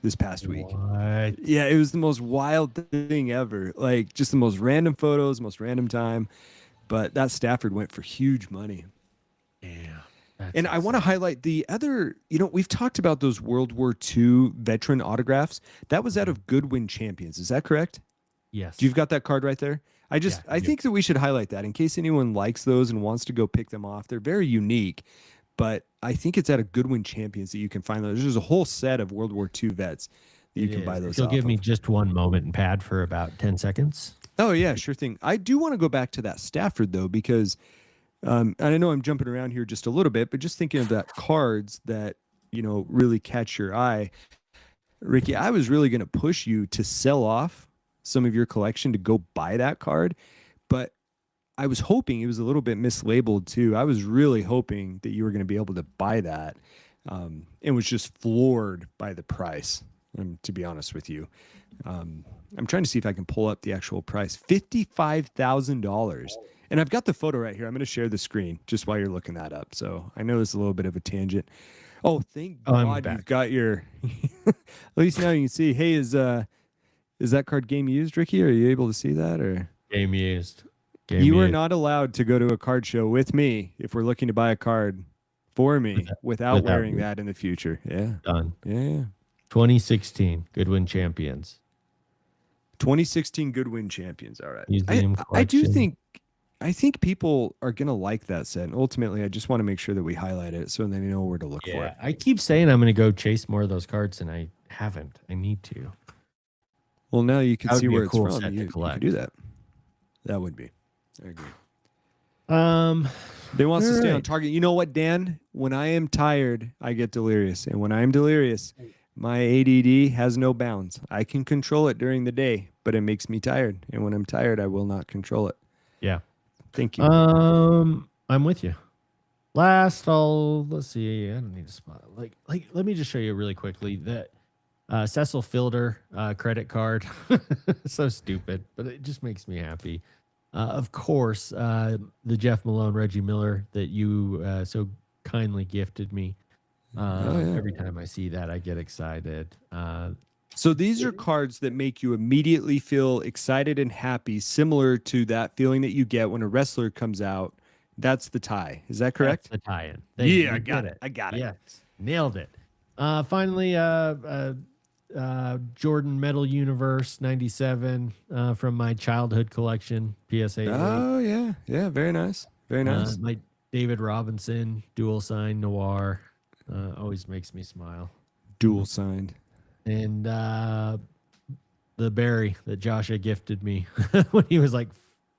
this past week. What? Yeah, it was the most wild thing ever. Like just the most random photos, most random time. But that Stafford went for huge money. Yeah. And I want to highlight the other, we've talked about those World War II veteran autographs. That was out of Goodwin Champions. Is that correct? Yes. You've got that card right there? I Yeah, I do. think that we should highlight that in case anyone likes those and wants to go pick them off. They're very unique, but I think it's at a Goodwin Champions that you can find those. There's a whole set of World War II vets that you can buy those. If you'll off give me of. just one moment and pad for about 10 seconds. Oh yeah, sure thing. I do want to go back to that Stafford though, because and I know I'm jumping around here just a little bit, but just thinking of that cards that really catch your eye, Ricky. I was really going to push you to sell off some of your collection to go buy that card, but I was hoping it was a little bit mislabeled too. I was really hoping that you were going to be able to buy that, and was just floored by the price. To be honest with you, I'm trying to see if I can pull up the actual price. $55,000. And I've got the photo right here. I'm going to share the screen just while you're looking that up. So I know it's a little bit of a tangent. Oh, thank God you've got your, at least now you can see, hey, is that card game used, Ricky? Are you able to see that? Or Game used. you are not allowed to go to a card show with me if we're looking to buy a card for me without wearing that in the future. Yeah. Done. Yeah. 2016 Goodwin Champions. 2016 Goodwin Champions. All right. Museum I do collection. I think people are going to like that set. And ultimately, I just want to make sure that we highlight it so they know where to look for it. I keep saying I'm going to go chase more of those cards, and I haven't. I need to. Well, now you can That would see be a where it's cool from. set to You can collect. do that. That would be. I agree. Um, Dan wants to stay on Alright. target. You know what, Dan? When I am tired, I get delirious. And when I am delirious, my ADD has no bounds. I can control it during the day, but it makes me tired. And when I'm tired, I will not control it. yeah. Thank you. I'm with you. Let's see. I don't need to spot. Let me just show you really quickly that Cecil Fielder credit card. So stupid, but it just makes me happy. Of course, the Jeff Malone, Reggie Miller that you so kindly gifted me. yeah. Every time I see that, I get excited. So these are cards that make you immediately feel excited and happy, similar to that feeling that you get when a wrestler comes out. That's the tie. Is that correct? That's the tie-in. Yeah, I got it. I got it. Yes, nailed it. Finally, Jordan Metal Universe 97 from my childhood collection, PSA. Oh, yeah. Yeah, very nice. Very nice. My David Robinson dual sign noir always makes me smile. Dual signed. And the Barry that Josh had gifted me when he was like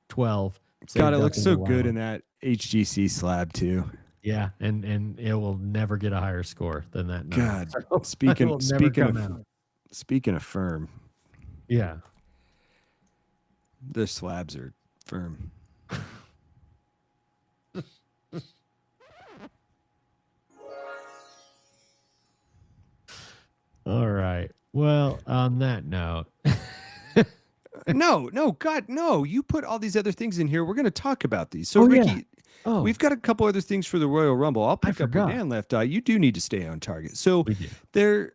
12. God, it Saved looks up so in the good Wild. in that HGC slab too. Yeah, and it will never get a higher score than that. number. God, So, it will speaking never come out. speaking of firm, Yeah. the slabs are firm. All right. Well, on that note, No, God, no. You put all these other things in here. We're going to talk about these. So, Oh, Ricky, yeah. we've got a couple other things for the Royal Rumble. I'll pick up where forgot. Dan left. You do need to stay on target. So, we do. there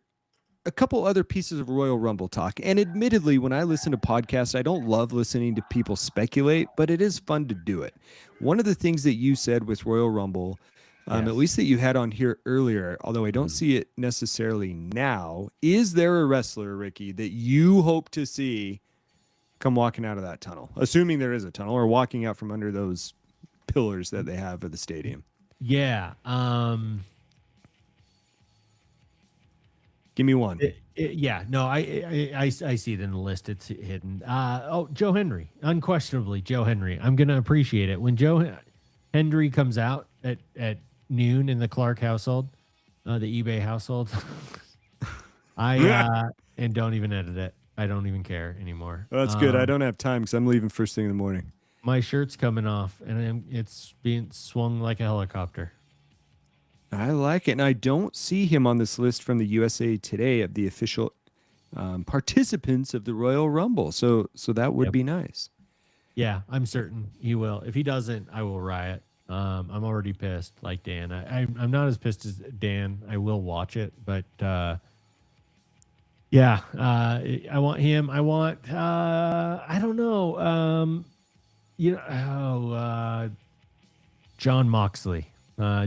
a couple other pieces of Royal Rumble talk. And admittedly, when I listen to podcasts, I don't love listening to people speculate, but it is fun to do it. One of the things that you said with Royal Rumble, at Yes. least that you had on here earlier, although I don't see it necessarily now, is there a wrestler, Ricky, that you hope to see come walking out of that tunnel, assuming there is a tunnel, or walking out from under those pillars that they have of the stadium? Yeah. Give me one. Yeah. No, I see it in the list. It's hidden. Joe Henry. Unquestionably, Joe Henry. I'm going to appreciate it. When Joe Henry comes out at noon in the Clark household, the eBay household, and don't even edit it. I don't even care anymore. Oh, that's good. I don't have time because I'm leaving first thing in the morning. My shirt's coming off, and it's being swung like a helicopter. I like it. And I don't see him on this list from the USA Today of the official participants of the Royal Rumble. So that would Yep. be nice. Yeah, I'm certain he will. If he doesn't, I will riot. I'm already pissed, like Dan. I'm not as pissed as Dan. I will watch it, but yeah, I want him. I want. I don't know. John Moxley.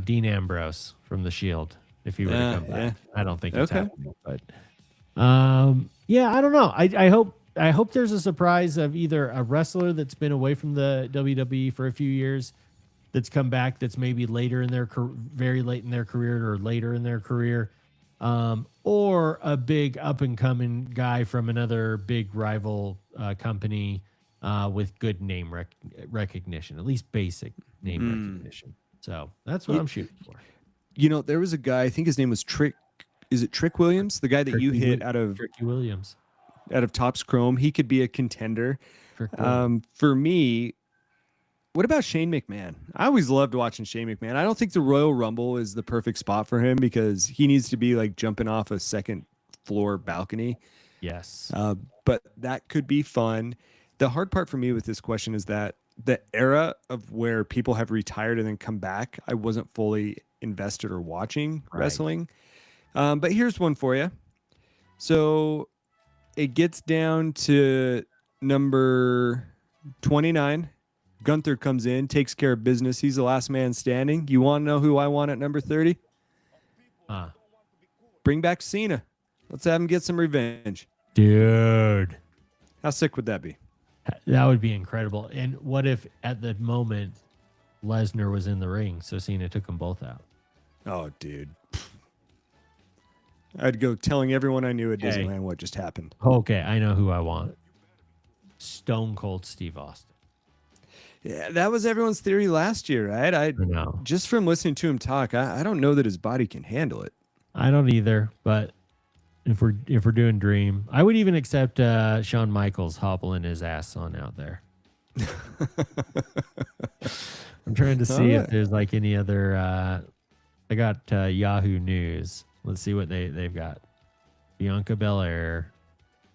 Dean Ambrose from the Shield. If he were to come back, I don't think it's Okay. happening. But yeah, I don't know. I hope there's a surprise of either a wrestler that's been away from the WWE for a few years, that's come back, that's maybe later in their very late in their career or later in their career, or a big up and coming guy from another big rival company with good name recognition, at least basic name recognition. So that's what I'm shooting for. You know, there was a guy, I think his name was Trick. Is it Trick Williams? The guy that you hit out of Tricky Williams. Out of Topps Chrome. He could be a contender. Trick Williams. For me, what about Shane McMahon? I always loved watching Shane McMahon. I don't think the Royal Rumble is the perfect spot for him because he needs to be like jumping off a second floor balcony. Yes. But that could be fun. The hard part for me with this question is that the era of where people have retired and then come back, I wasn't fully invested or watching wrestling. But here's one for you. So it gets down to number 29. Gunther comes in, takes care of business. He's the last man standing. You want to know who I want at number 30? Bring back Cena. Let's have him get some revenge. Dude. How sick would that be? That would be incredible. And what if at the moment Lesnar was in the ring, so Cena took them both out? Oh, dude. I'd go telling everyone I knew at Okay. Disneyland what just happened. Okay, I know who I want. Stone Cold Steve Austin. Yeah, that was everyone's theory last year, right? I No, just from listening to him talk, I don't know that his body can handle it. I don't either. But if we're doing Dream, I would even accept Shawn Michaels hobbling his ass on out there. I'm trying to see if there's like any other. I got Yahoo News. Let's see what they've got. Bianca Belair,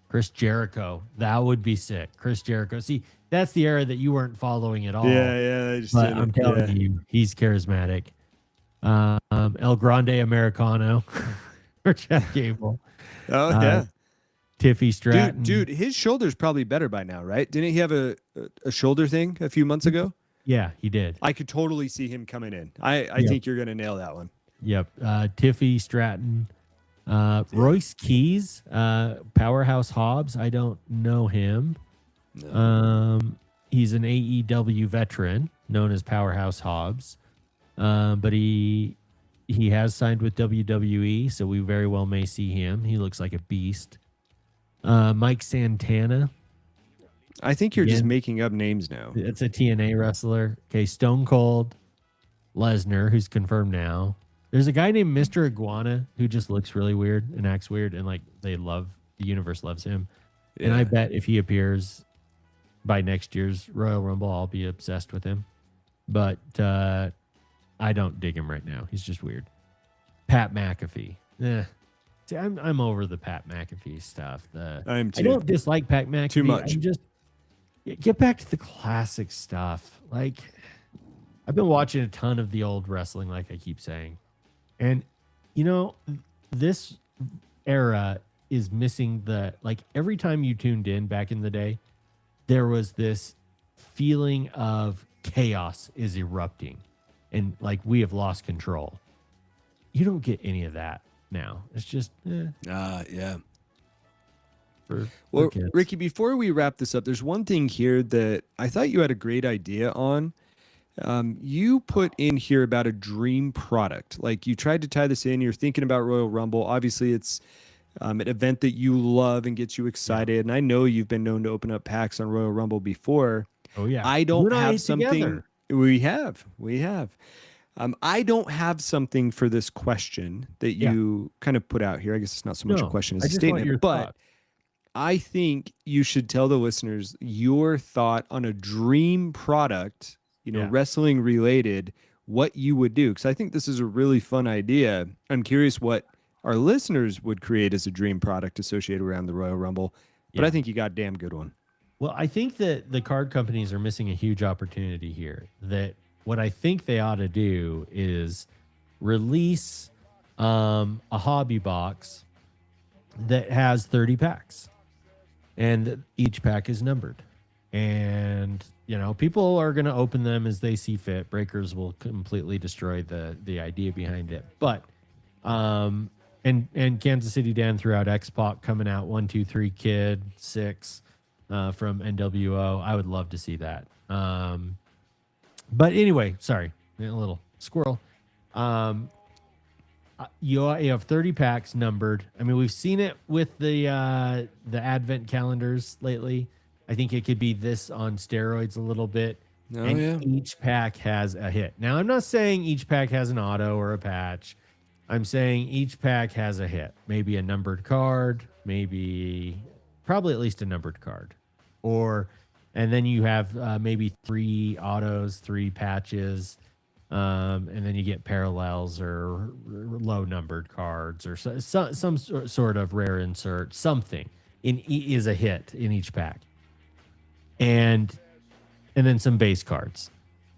Chris Jericho. That would be sick. Chris Jericho. See, that's the era that you weren't following at all. Yeah. I just But I'm telling you, he's charismatic. El Grande Americano or Chad Gable. Oh, yeah. Tiffy Stratton. Dude, his shoulder's probably better by now, right? Didn't he have a shoulder thing a few months ago? Yeah, he did. I could totally see him coming in. I think you're going to nail that one. Yep. Tiffy Stratton. Royce Keys. Powerhouse Hobbs. I don't know him. No. He's an AEW veteran known as Powerhouse Hobbs. But he has signed with WWE, so we very well may see him. He looks like a beast. Mike Santana. I think you're just Again, making up names now. It's a TNA wrestler. Okay, Stone Cold Lesnar, who's confirmed now. There's a guy named Mr. Iguana who just looks really weird and acts weird, and like the universe loves him. And I bet if he appears by next year's Royal Rumble, I'll be obsessed with him. But I don't dig him right now. He's just weird. Pat McAfee. See, I'm over the Pat McAfee stuff. I am too. I don't dislike Pat McAfee. Too much. I'm just get back to the classic stuff. Like I've been watching a ton of the old wrestling, like I keep saying, and you know this era is missing the like. Every time you tuned in back in the day, there was this feeling of chaos is erupting, and like we have lost control. You don't get any of that now. It's just Yeah. for Well, kids. Ricky, before we wrap this up, there's one thing here that I thought you had a great idea on. You put in here about a dream product. Like you tried to tie this in. You're thinking about Royal Rumble. Obviously, it's an event that you love and gets you excited. And I know you've been known to open up packs on Royal Rumble before. Oh yeah, I You don't and I have something. together. We have. I don't have something for this question that you kind of put out here. I guess it's not so much a No, question as I a just want statement, your but thoughts. I think you should tell the listeners your thought on a dream product, Yeah. wrestling related, what you would do. Because I think this is a really fun idea. I'm curious what our listeners would create as a dream product associated around the Royal Rumble. But Yeah. I think you got a damn good one. Well, I think that the card companies are missing a huge opportunity here. That what I think they ought to do is release a hobby box that has 30 packs, and each pack is numbered. And people are going to open them as they see fit. Breakers will completely destroy the idea behind it. But and Kansas City Dan threw out X-Pac coming out 1, 2, 3 Kid 6 from NWO. I would love to see that. But anyway, sorry, a little squirrel. You have 30 packs numbered. I mean, we've seen it with the advent calendars lately. I think it could be this on steroids a little bit. Oh, and yeah. each pack has a hit. Now, I'm not saying each pack has an auto or a patch. I'm saying each pack has a hit. Maybe a numbered card, probably at least a numbered card. And then you have maybe 3 autos, 3 patches, and then you get parallels or low numbered cards or some sort of rare insert. Something is a hit in each pack. And then some base cards.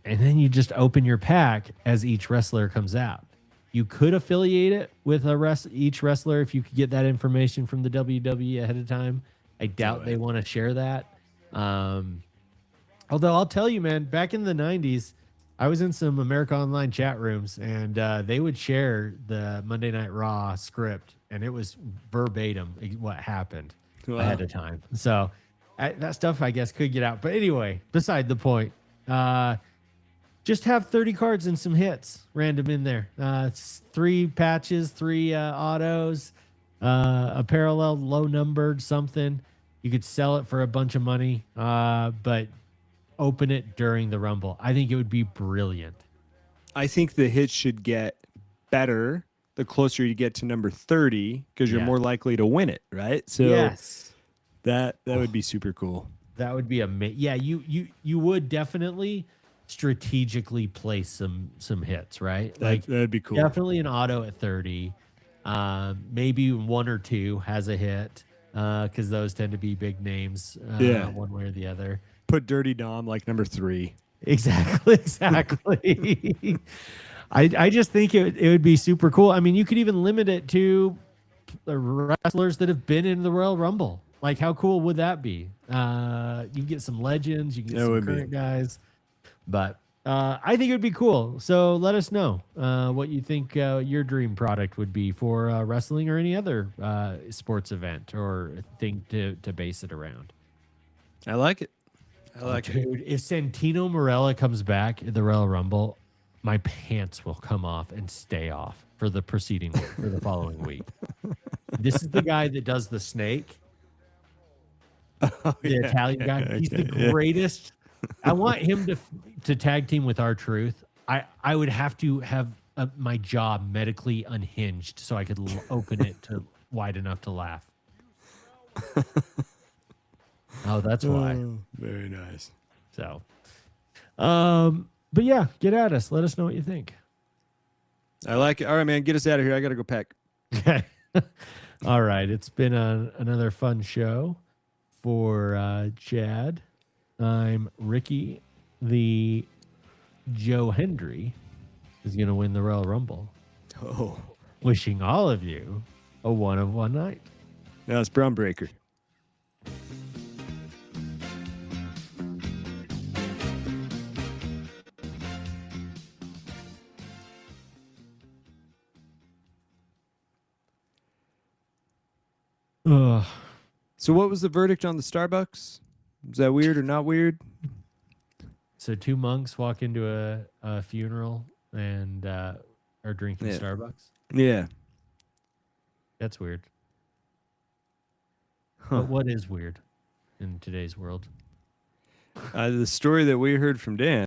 And then you just open your pack as each wrestler comes out. You could affiliate it with each wrestler if you could get that information from the WWE ahead of time. I doubt they want to share that. Although I'll tell you, man, back in the 90s, I was in some America Online chat rooms, and they would share the Monday Night Raw script, and it was verbatim what happened ahead of time. So that stuff, I guess, could get out. But anyway, beside the point, just have 30 cards and some hits random in there. It's 3 patches, 3 autos, a parallel low numbered something. You could sell it for a bunch of money, but open it during the Rumble. I think it would be brilliant. I think the hits should get better the closer you get to number 30 because you're more likely to win it, right? So yes. That would be super cool. That would be yeah. You would definitely strategically place some hits, right? That'd be cool. Definitely an auto at 30. Maybe 1 or 2 has a hit because those tend to be big names. One way or the other. Put Dirty Dom like number 3. Exactly. I just think it would be super cool. I mean, you could even limit it to the wrestlers that have been in the Royal Rumble. Like, how cool would that be? You get some legends, you get some current guys. But I think it would be cool. So let us know what you think your dream product would be for wrestling or any other sports event or thing to base it around. I like it. I like it. Dude, if Santino Marella comes back in the Royal Rumble, my pants will come off and stay off for the following week. This is the guy that does the snake. The Italian guy. He's the greatest. I want him to tag team with R-Truth. I would have to have my jaw medically unhinged so I could open it to wide enough to laugh. Oh, that's why. Very nice. So, but yeah, get at us. Let us know what you think. I like it. All right, man, get us out of here. I got to go pack. Okay. All right. It's been another fun show for Chad. I'm Ricky. The Joe Hendry is going to win the Royal Rumble. Oh. Wishing all of you a one-of-one night. Now it's Brown Breaker. Ugh. So what was the verdict on the Starbucks? Was that weird or not weird? So 2 monks walk into a funeral and are drinking Starbucks. Yeah. That's weird. But what is weird in today's world? The story that we heard from Dan